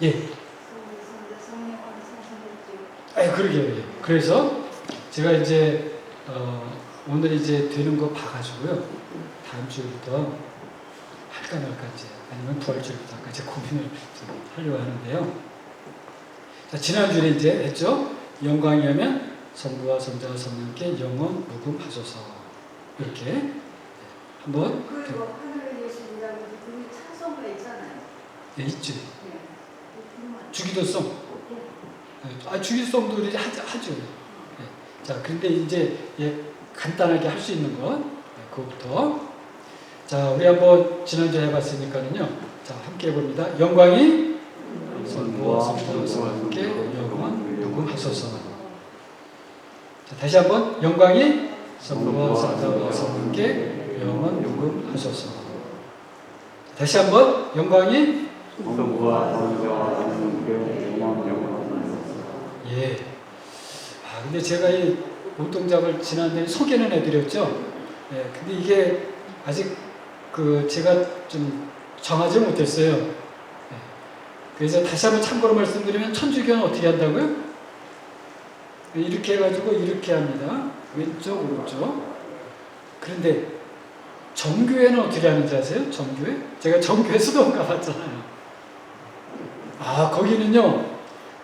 예. 그러게요. 그래서 제가 이제 오늘 이제 되는 거 봐가지고요. 다음 주부터 할까 말까 이제 아니면 부활주부터 할까 이제 고민을 좀 하려고 하는데요. 자, 지난주에 이제 했죠. 영광이 하면 성부와 성자와 성령께 영원 무금하소서, 이렇게 한번. 그리고 하늘에 계신다고 그 찬송가 있잖아요. 네, 있죠. 주기도송. 주기도송도 우리 하죠. 자, 근데 이제 간단하게 할 수 있는 것, 그것부터. 자, 우리 한번 지난주에 해봤으니까는요. 자, 함께 해봅니다. 영광이 성부와 성자와 성령께 영원 무금하소서. 자, 다시 한번. 영광이 성부와 성자와 성령께 영원 무금하소서. 다시 한번. 영광이 성부와 성자와 성령께 영원 무금하소서. 예. 근데 제가 이 몸동작을 지난번에 소개는 해드렸죠. 예. 근데 이게 아직 제가 좀 정하지 못했어요. 예. 그래서 다시 한번 참고로 말씀드리면 천주교는 어떻게 한다고요? 이렇게 해가지고 이렇게 합니다. 왼쪽, 오른쪽. 그런데 정교회는 어떻게 하는지 아세요? 정교회? 제가 정교회 수도원 가봤잖아요. 거기는요,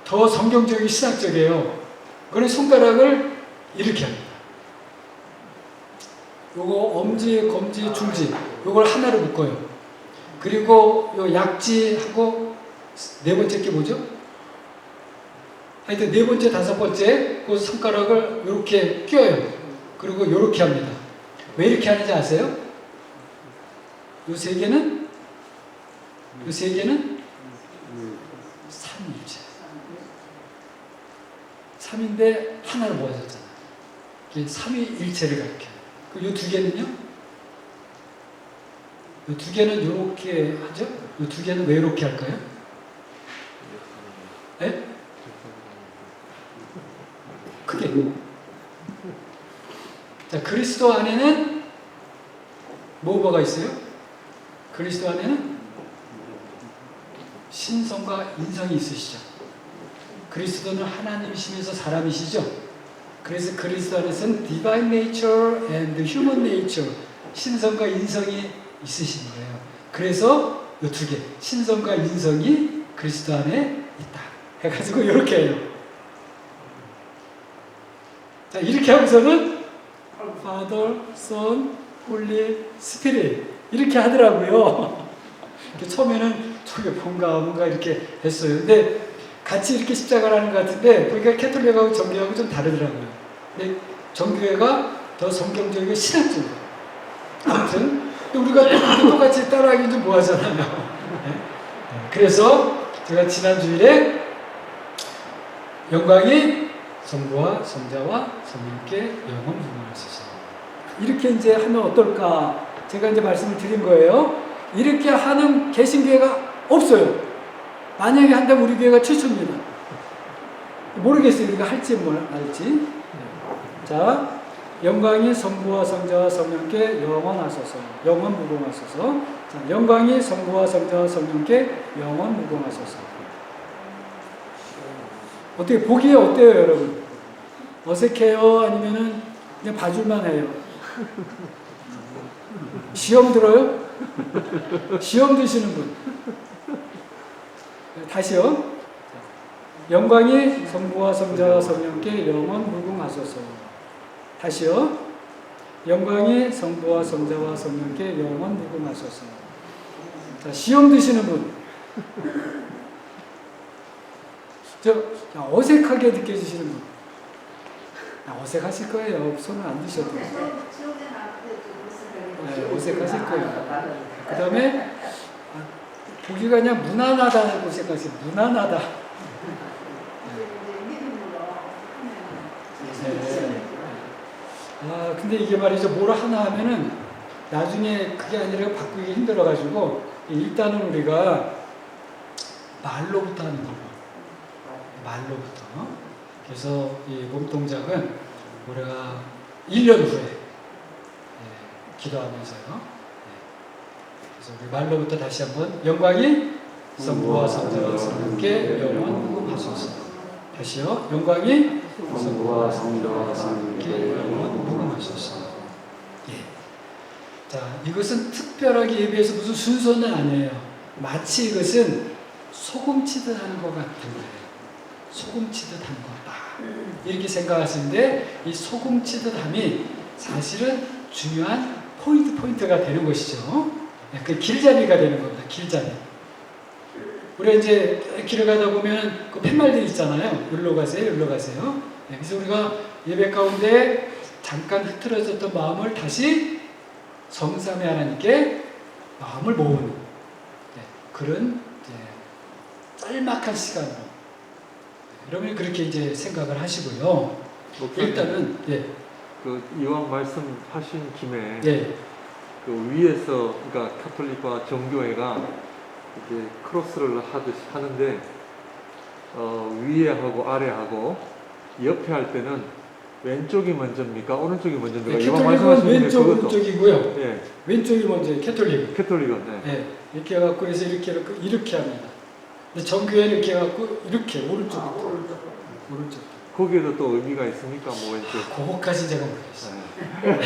더 성경적이고 신학적이에요. 그는 손가락을 이렇게 합니다. 요거 엄지, 검지, 중지, 요걸 하나로 묶어요. 그리고 요 약지하고 네 번째 게 뭐죠? 하여튼 네 번째, 다섯 번째 그 손가락을 이렇게 껴요. 그리고 이렇게 합니다. 왜 이렇게 하는지 아세요? 요 세 개는 삼위일체. 3인데 하나로 모아졌잖아요. 이게 삼위일체를 가리켜요. 요 두 개는요? 요 두 개는 이렇게 하죠? 요 두 개는 왜 이렇게 할까요? 네? 크게. 자, 그리스도 안에는 뭐가 있어요? 그리스도 안에는 신성과 인성이 있으시죠. 그리스도는 하나님이시면서 사람이시죠. 그래서 그리스도 안에서는 Divine Nature and Human Nature, 신성과 인성이 있으신 거예요. 그래서 이 두 개, 신성과 인성이 그리스도 안에 있다 해가지고 이렇게 해요. 자, 이렇게 하고서는 Father, Son, Holy Spirit 이렇게 하더라고요. 처음에는 저게 뭔가 이렇게 했어요. 근데 같이 이렇게 십자가를 하는 것 같은데 보니까 캐톨릭하고 정교하고 좀 다르더라고요. 근데 정교회가 더 성경적이고 신학적이에요. 아무튼 우리가 똑같이 따라하기 좀 뭐하잖아요. 네? 그래서 제가 지난 주일에 영광이 성부와 성자와 성령께 영원 무궁하소서 이렇게 이제 하면 어떨까? 제가 이제 말씀을 드린 거예요. 이렇게 하는 개신교회가 없어요. 만약에 한다면 우리 교회가 최초입니다. 모르겠어요. 우리가 할지 말지. 자, 영광이 성부와 성자와 성령께 영원하소서. 영원 무궁하소서. 자, 영광이 성부와 성자와 성령께 영원 무궁하소서. 어떻게 보기에 어때요, 여러분? 어색해요? 아니면은 그냥 봐줄만 해요? 시험 들어요? 시험 드시는 분. 다시요. 영광이 성부와 성자와 성령께 영원 무궁하소서. 다시요. 영광이 성부와 성자와 성령께 영원 무궁하소서. 자, 시험 드시는 분. 어색하게 느껴지시는 분. 어색하실 거예요. 손을 안 드셔도. 네, 어색하실 거예요. 그 다음에 보기가 그냥 무난하다고 생각하세요. 무난하다. 네. 근데 이게 말이죠. 뭘 하나 하면은 나중에 그게 아니라 바꾸기 힘들어가지고 일단은 우리가 말로부터 하는 거예요. 말로부터. 그래서 이 몸동작은 우리가 1년 후에 기도하면서요. 그래서 우리 말로부터 다시 한번 영광이 성부와 성자와 성령께 영원 무궁하소서. 다시요. 영광이 성부와 성자와 성령께 영원 무궁하소서. 예. 자, 이것은 특별하게 예배해서 무슨 순서는 아니에요. 마치 이것은 소금 치듯 하는 것 같은 거예요. 소금 치듯 하는 거다. 이렇게 생각하시는데 이 소금 치듯 함이 사실은 중요한 포인트가 되는 것이죠. 그 길잡이가 되는 겁니다. 길잡이. 우리가 이제 길을 가다 보면 그 팻말들 있잖아요. 여기로 가세요, 여기로 가세요. 그래서 우리가 예배 가운데 잠깐 흐트러졌던 마음을 다시 성삼위 하나님께 마음을 모으는 그런 짤막한 시간으로 여러분이 그렇게 이제 생각을 하시고요. 일단은 그 이왕 말씀하신 김에 예. 그 위에서 그러니까 카톨릭과 정교회가 이제 크로스를 하듯이 하는데 위에 하고 아래 하고 옆에 할 때는 왼쪽이 먼저입니까? 오른쪽이 먼저입니까? 이왕 캐톨릭은 말씀하신 왼쪽 그것도. 오른쪽이고요. 예, 왼쪽이 먼저 캐톨릭. 캐톨릭은 네. 예, 이렇게 해갖고 그래서 이렇게 합니다. 근데 정교회는 이렇게 해갖고 이렇게 오른쪽부터 오른쪽. 거기에도 또 의미가 있습니까? 뭐 왼쪽. 그거까지 제가 모르겠어요. 네.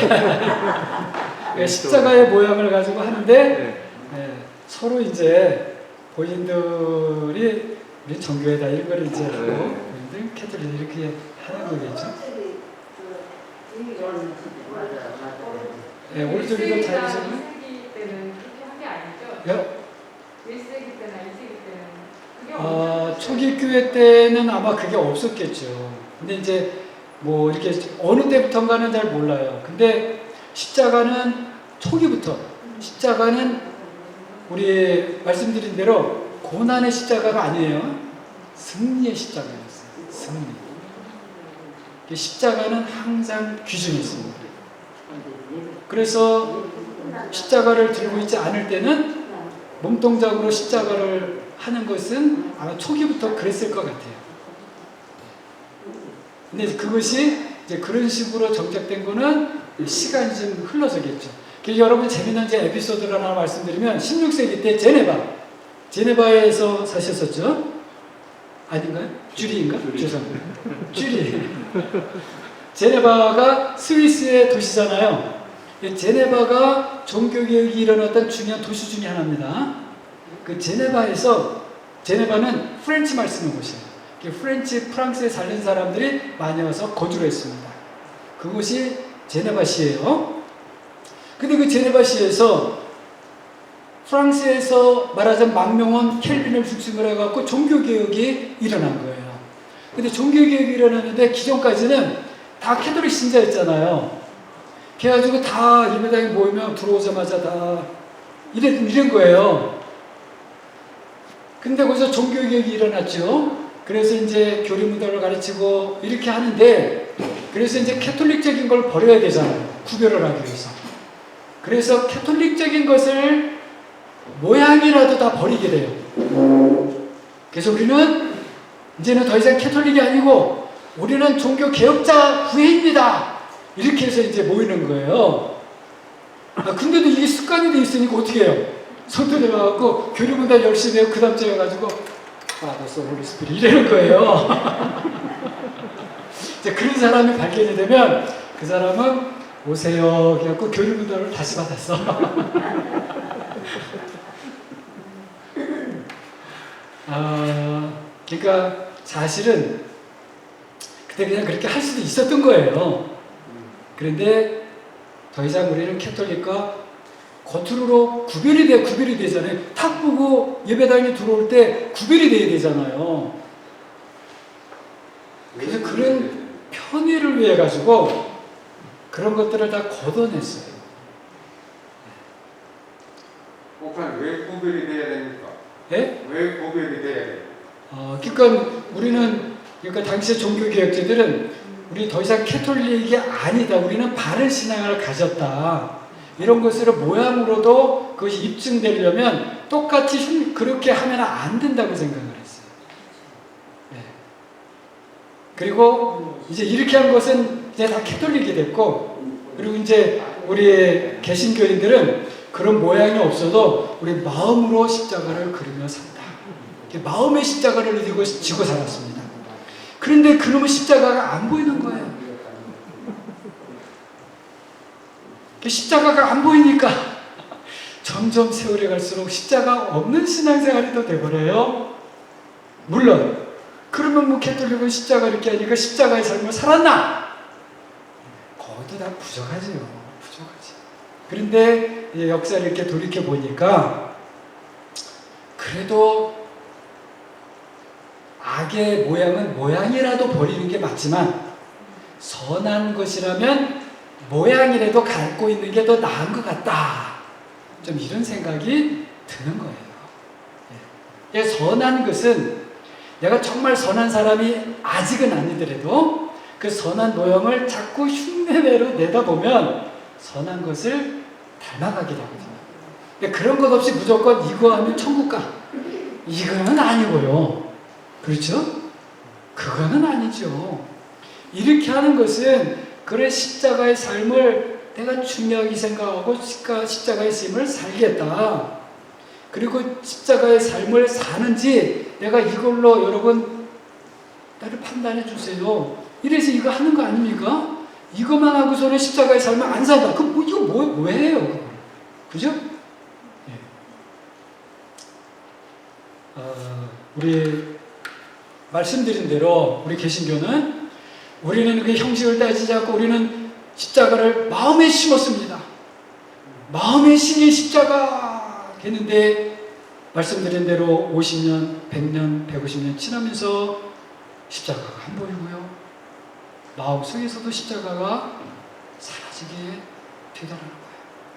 그러니까 십자가의 모양을 가지고 하는데 네. 예, 서로 이제 본인들이 우리 정교회다 이런 걸 이제 하고 본인들 캐톨릭 이렇게 하는 거겠죠. 예, 오른쪽이 더 자연스러운. 1세기 때는 그렇게 한 게 아니죠? 예? 1세기 때나 2세기 때는 그게 초기 교회 때는 아마 그게 없었겠죠. 근데 이제 뭐 이렇게 어느 때부터인가는 잘 몰라요. 근데 십자가는 초기부터 십자가는 우리 말씀드린 대로 고난의 십자가가 아니에요. 승리의 십자가였어요. 승리. 십자가는 항상 귀중히 있습니다. 그래서 십자가를 들고 있지 않을 때는 몸동작으로 십자가를 하는 것은 아마 초기부터 그랬을 것 같아요. 근데 그것이 이제 그런 식으로 정착된 거는 시간이 좀 흘러서겠죠. 여러분 재미난 제 에피소드를 하나 말씀드리면 16세기 때 제네바에서 사셨었죠? 아닌가요? 쥐리인가? 죄송합니다. 쥐리. 제네바가 스위스의 도시잖아요. 제네바가 종교개혁이 일어났던 중요한 도시 중에 하나입니다. 그 제네바는 프렌치 말 쓰는 곳이에요. 프랑스에 살던 사람들이 많이 와서 거주를 했습니다. 그곳이 제네바시예요. 근데 그 제네바시에서 프랑스에서 말하자면 망명원 켈빈을 중심으로 해갖고 종교개혁이 일어난 거예요. 근데 종교개혁이 일어났는데 기존까지는 다 캐톨릭 신자였잖아요. 그래가지고 다 예배당에 모이면 들어오자마자 다 이런 거예요. 근데 거기서 종교개혁이 일어났죠. 그래서 이제 교리문화를 가르치고 이렇게 하는데, 그래서 이제 캐톨릭적인 걸 버려야 되잖아요. 구별을 하기 위해서. 그래서 캐톨릭적인 것을 모양이라도 다 버리게 돼요. 그래서 우리는 이제는 더 이상 캐톨릭이 아니고 우리는 종교 개혁자 후예입니다. 이렇게 해서 이제 모이는 거예요. 근데도 이게 습관이 돼 있으니까 어떻게 해요? 성도들 와갖고 교리문화 열심히 해요. 그 다음 주에 가지고 너써 홀리 스피릿 이러는 거예요. 이제 그런 사람이 발견이 되면 그 사람은 오세요. 그래갖고 교리문화를 다시 받았어. 그러니까 사실은 그때 그냥 그렇게 할 수도 있었던 거예요. 그런데 더 이상 우리는 캐톨릭과 겉으로 구별이 되잖아요. 탁 보고 예배당에 들어올 때 구별이 돼야 되잖아요. 그래서 그런 편의를 위해 가지고 그런 것들을 다 걷어냈어요. 목사님 왜 구별이 돼야 됩니까? 예? 왜 구별이 돼야 돼요? 그러니까 당시의 종교개혁자들은 우리 더 이상 캐톨릭이 아니다. 우리는 바른 신앙을 가졌다. 이런 것으로 모양으로도 그것이 입증되려면 똑같이 그렇게 하면 안 된다고 생각을 했어요. 네. 그리고 이제 이렇게 한 것은 이제 다 캐톨릭이 됐고, 그리고 이제 우리 개신교인들은 그런 모양이 없어도 우리 마음으로 십자가를 그리며 산다. 마음의 십자가를 지고 살았습니다. 그런데 그놈의 십자가가 안 보이는 거예요. 십자가가 안 보이니까 점점 세월이 갈수록 십자가 없는 신앙생활이 더 돼버려요. 물론 그러면 뭐 캐톨릭은 십자가 이렇게 하니까 십자가의 삶을 살았나? 거기도 다 부족하지요. 부족하지. 그런데 역사를 이렇게 돌이켜 보니까 그래도 악의 모양은 모양이라도 버리는 게 맞지만 선한 것이라면 모양이라도 갖고 있는 게 더 나은 것 같다. 좀 이런 생각이 드는 거예요. 예. 선한 것은 내가 정말 선한 사람이 아직은 아니더라도 그 선한 모형을 자꾸 흉내내로 내다보면 선한 것을 닮아가게 되거든요. 그런 것 없이 무조건 이거 하면 천국 가. 이거는 아니고요. 그렇죠? 그거는 아니죠. 이렇게 하는 것은 그래 십자가의 삶을 내가 중요하게 생각하고 십자가의 삶을 살겠다. 그리고 십자가의 삶을 사는지 내가 이걸로 여러분 나를 판단해 주세요. 이래서 이거 하는 거 아닙니까? 이것만 하고서는 십자가의 삶을 안 산다. 그럼 이거 뭐예요? 그죠? 예. 우리 말씀드린 대로 우리 개신교는 우리는 그 형식을 따지지 않고 우리는 십자가를 마음에 심었습니다. 마음에 심긴 십자가 했는데 말씀드린 대로 50년, 100년, 150년 지나면서 십자가가 안 보이고요. 마음속에서도 십자가가 사라지게 되더라는 거예요.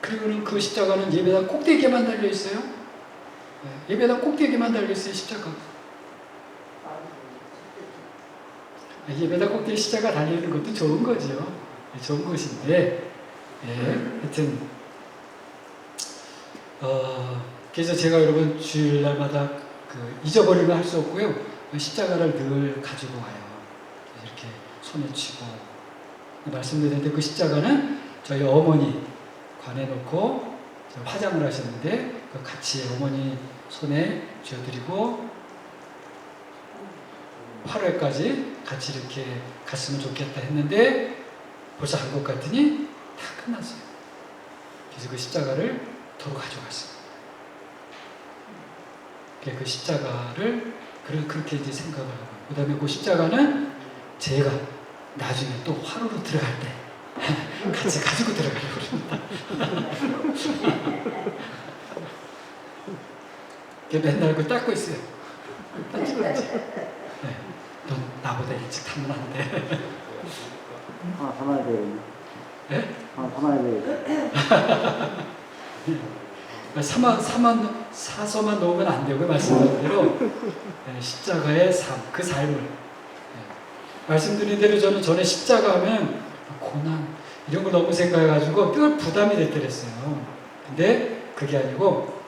그리고는 그 십자가는 예배당 꼭대기에만 달려 있어요. 예배당 꼭대기에만 달려 있어요, 십자가. 예배당 꼭대기 십자가 달리는 것도 좋은 거죠. 좋은 것인데, 하여튼, 그래서 제가 여러분 주일날마다 잊어버리면 할 수 없고요. 십자가를 늘 가지고 와요. 이렇게 손에 쥐고. 말씀드렸는데 그 십자가는 저희 어머니 관에 놓고 화장을 하셨는데 같이 어머니 손에 쥐어드리고 8월까지 같이 이렇게 갔으면 좋겠다 했는데 벌써 한 것 같으니 다 끝났어요. 그래서 그 십자가를 도로 가져갔어요. 그 십자가를 그렇게 이제 생각을 하고, 그 다음에 그 십자가는 제가 나중에 또 화로로 들어갈 때 같이 가지고 들어가려고 그럽니다. 맨날 그거 닦고 있어요. 네. 넌 나보다 일찍 타면 안 돼. 담아야 돼. 네? 담아야 돼. 사서만 놓으면 안 되고 말씀드린 대로 십자가의 삶, 그 삶을 말씀드린 대로 저는 전에 십자가 하면 고난 이런 걸 너무 생각해가지고 뼈 부담이 됐더랬어요. 근데 그게 아니고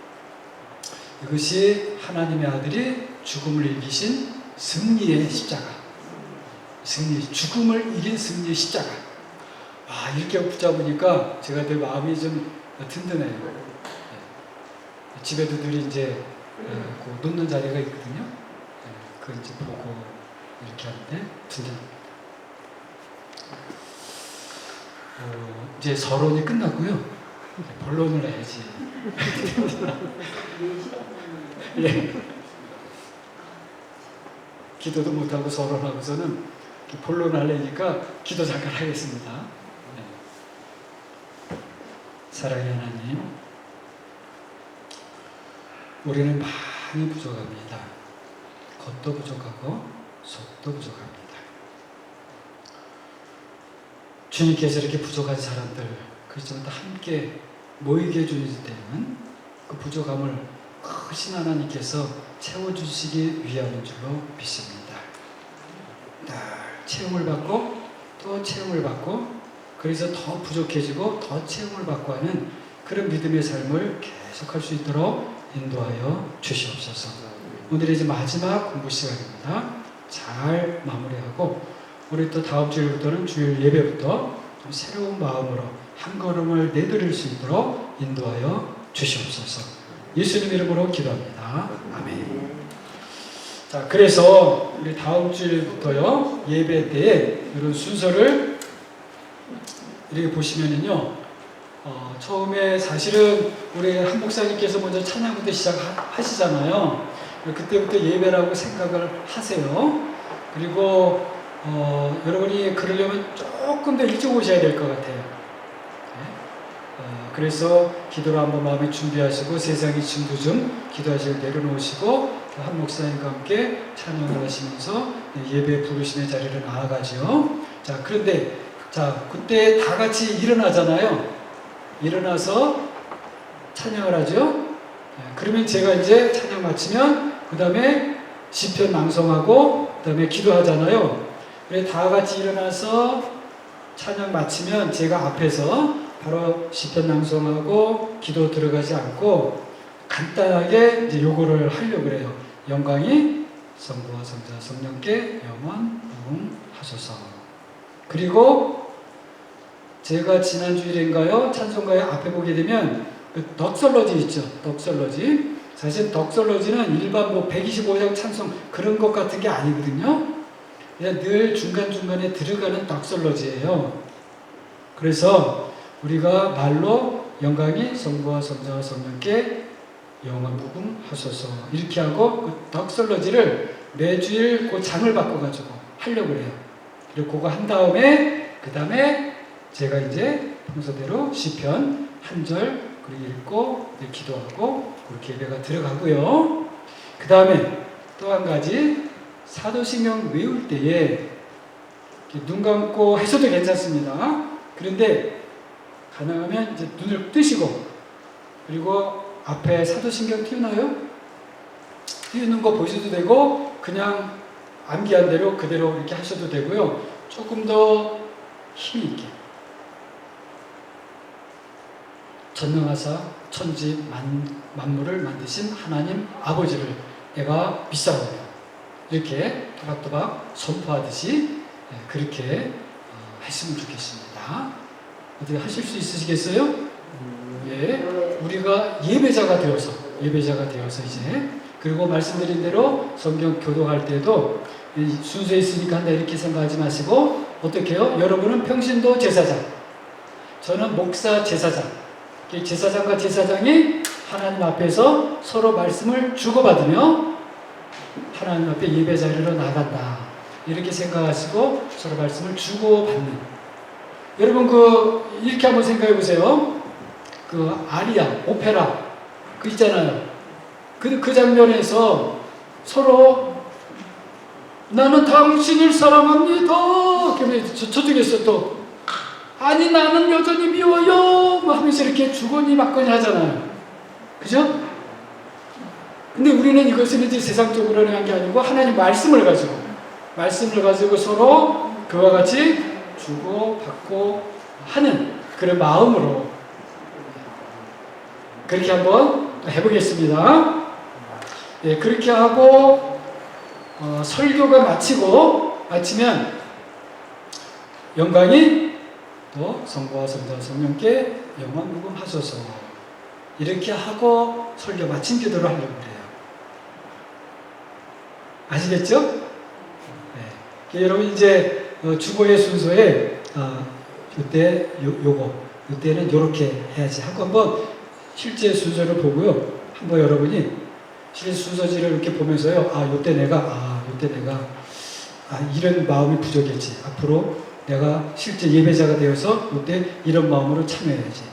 이것이 하나님의 아들이 죽음을 이기신 승리의 십자가, 죽음을 이긴 승리의 십자가. 이렇게 붙잡으니까 제가 내 마음이 좀 든든해요. 집에도 늘 이제 놓는 자리가 있거든요. 그거 이제 보고 이렇게 하는데 든든합니다. 이제 서론이 끝났고요. 본론을 해야지. 예. 기도도 못하고 서론하고서는 본론을 하려니까 기도 잠깐 하겠습니다. 사랑의 하나님, 우리는 많이 부족합니다. 겉도 부족하고 속도 부족합니다. 주님께서 이렇게 부족한 사람들 그리스도와 함께 모이게 해주실 때는 그 부족함을 크신 하나님께서 채워주시기 위함인 줄로 믿습니다. 늘 채움을 받고 또 채움을 받고 그래서 더 부족해지고 더 채움을 받고 하는 그런 믿음의 삶을 계속할 수 있도록 인도하여 주시옵소서. 오늘의 이제 마지막 공부 시간입니다. 잘 마무리하고 우리 또 다음 주일부터는 주일 예배부터 좀 새로운 마음으로 한 걸음을 내드릴 수 있도록 인도하여 주시옵소서. 예수님 이름으로 기도합니다. 아멘. 자, 그래서 우리 다음 주일부터요 예배 때에 이런 순서를 이렇게 보시면은요. 처음에 사실은 우리 한 목사님께서 먼저 찬양부터 시작하시잖아요. 그때부터 예배라고 생각을 하세요. 그리고 여러분이 그러려면 조금 더 일찍 오셔야 될 것 같아요. 그래서 기도를 한번 마음에 준비하시고 세상의 짐도 좀 기도하시고 내려놓으시고 한 목사님과 함께 찬양을 하시면서 예배 부르심의 자리를 나아가죠. 자, 그런데 그때 다 같이 일어나잖아요. 일어나서 찬양을 하죠. 그러면 제가 이제 찬양 마치면 그 다음에 시편 낭송하고 그 다음에 기도하잖아요. 그래서 다 같이 일어나서 찬양 마치면 제가 앞에서 바로 시편 낭송하고 기도 들어가지 않고 간단하게 이제 요거를 하려고 그래요. 영광이 성부와 성자와 성령께 영원 무궁하소서. 그리고 제가 지난주일인가요? 찬송가에 앞에 보게 되면 그 덕설러지 있죠. 덕설러지. 사실 덕설러지는 일반 뭐 125장 찬송 그런 것 같은 게 아니거든요. 그냥 늘 중간중간에 들어가는 덕설러지예요. 그래서 우리가 말로 영광이 성부와 성자와 성령께 영원 무궁하소서 이렇게 하고 그 덕설러지를 매주일 그 장을 바꿔가지고 하려고 그래요. 그리고 그거 한 다음에 그 다음에 제가 이제 평소대로 시편 한 절 그리고 읽고 기도하고 그렇게 예배가 들어가고요. 그 다음에 또 한 가지 사도신경 외울 때에 눈 감고 해서도 괜찮습니다. 그런데 가능하면 이제 눈을 뜨시고 그리고 앞에 사도신경 띄우나요? 띄우는 거 보셔도 되고 그냥 암기한 대로 그대로 이렇게 하셔도 되고요. 조금 더 힘이 있게 전능하사 천지 만물을 만드신 하나님 아버지를 내가 믿사오며 이렇게 또박또박 선포하듯이 그렇게 했으면 좋겠습니다. 어떻게 하실 수 있으시겠어요? 예, 우리가 예배자가 되어서 이제 그리고 말씀드린 대로 성경 교독할 때도 순서에 있으니까 한다 이렇게 생각하지 마시고 어떻게 해요? 여러분은 평신도 제사장, 저는 목사 제사장. 제사장과 제사장이 하나님 앞에서 서로 말씀을 주고받으며 하나님 앞에 예배 자리로 나간다. 이렇게 생각하시고 서로 말씀을 주고받는. 여러분 이렇게 한번 생각해 보세요. 그 아리아, 오페라 그 있잖아요. 그 장면에서 서로 나는 당신을 사랑합니다. 그러면 저쪽에서 또 아니 나는 여전히 미워요 뭐 하면서 이렇게 주거니 맞거니 하잖아요. 그죠? 근데 우리는 이것을 이제 세상적으로 한 게 아니고 하나님 말씀을 가지고 서로 그와 같이 주고 받고 하는 그런 마음으로 그렇게 한번 해보겠습니다. 예, 그렇게 하고 설교가 마치면 영광이 또 성부와 성자와 성령께 영원 무궁하소서 이렇게 하고 설교 마친 기도를 하려고 해요. 아시겠죠? 네. 여러분 이제 주보의 순서에 이때 이때는 이렇게 해야지 하고 한번 실제 순서를 보고요. 한번 여러분이 실제 순서지를 이렇게 보면서요. 이때 내가 이런 마음이 부족했지. 앞으로 내가 실제 예배자가 되어서 이때 이런 마음으로 참여해야지.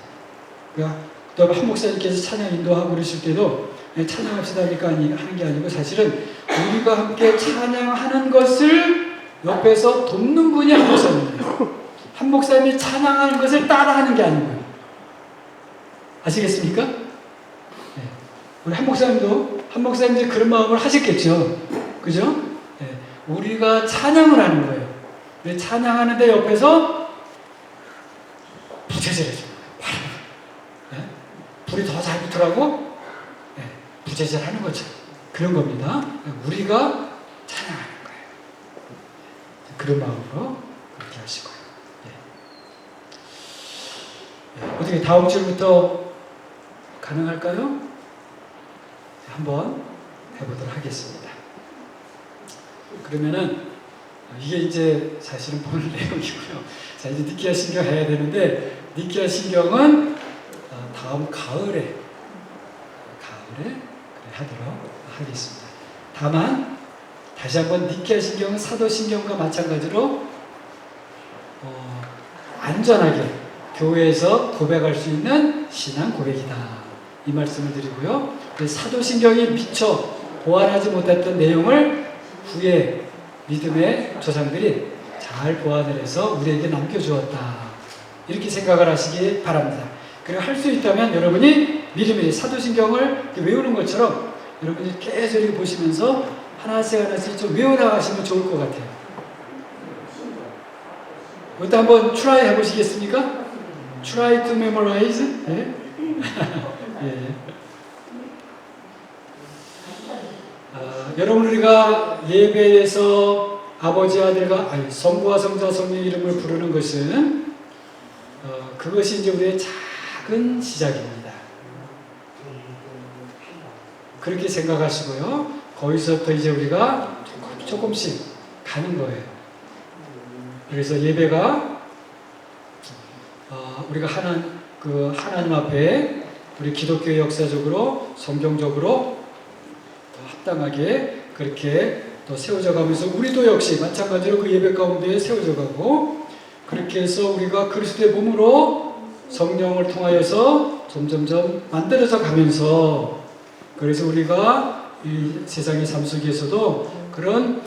그러니까 또 한 목사님께서 찬양 인도하고 그러실 때도 찬양합시다 하니까 하는 게 아니고 사실은 우리가 함께 찬양하는 것을 옆에서 돕는 분이 한 목사님이에요. 한 목사님이 찬양하는 것을 따라하는 게 아니고요. 아시겠습니까? 네. 우리 한 목사님도 그런 마음을 하셨겠죠. 그죠? 네. 우리가 찬양을 하는 거예요. 찬양하는데 옆에서 부채질 해줘요. 네? 불이 더 잘 붙으라고 네. 부채질 하는 거죠. 그런 겁니다. 우리가 찬양하는 거예요. 그런 마음으로 그렇게 하시고요. 네. 네. 어떻게 다음 주부터 가능할까요? 한번 해보도록 하겠습니다. 그러면은 이게 이제 사실은 본 내용이고요. 자, 이제 니케아 신경 해야 되는데 니케아 신경은 다음 가을에 하도록 하겠습니다. 다만 다시 한번 니케아 신경은 사도 신경과 마찬가지로 안전하게 교회에서 고백할 수 있는 신앙 고백이다. 이 말씀을 드리고요. 사도 신경이 미처 보완하지 못했던 내용을 후에 믿음의 조상들이 잘 보완을 해서 우리에게 남겨주었다. 이렇게 생각을 하시기 바랍니다. 그리고 할 수 있다면 여러분이 미리미리 사도신경을 외우는 것처럼 여러분이 계속 이렇게 보시면서 하나씩 좀 외워나가시면 좋을 것 같아요. 이것도 한번 try 해보시겠습니까? Try to memorize? 네? 예. 여러분 우리가 예배에서 아버지 아들과 성부와 성자 성령의 이름을 부르는 것은 그것이 이제 우리의 작은 시작입니다. 그렇게 생각하시고요. 거기서부터 이제 우리가 조금씩 가는 거예요. 그래서 예배가 우리가 하나님 앞에 우리 기독교 역사적으로 성경적으로 합당하게 그렇게 또 세워져 가면서 우리도 역시 마찬가지로 그 예배 가운데 세워져 가고 그렇게 해서 우리가 그리스도의 몸으로 성령을 통하여서 점점점 만들어져 가면서 그래서 우리가 이 세상의 삶 속에서도 그런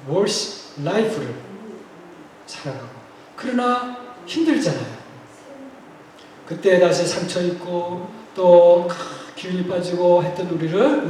월십 라이프를 살아가고 그러나 힘들잖아요. 그때 다시 상처 있고 또 기운이 빠지고 했던 우리가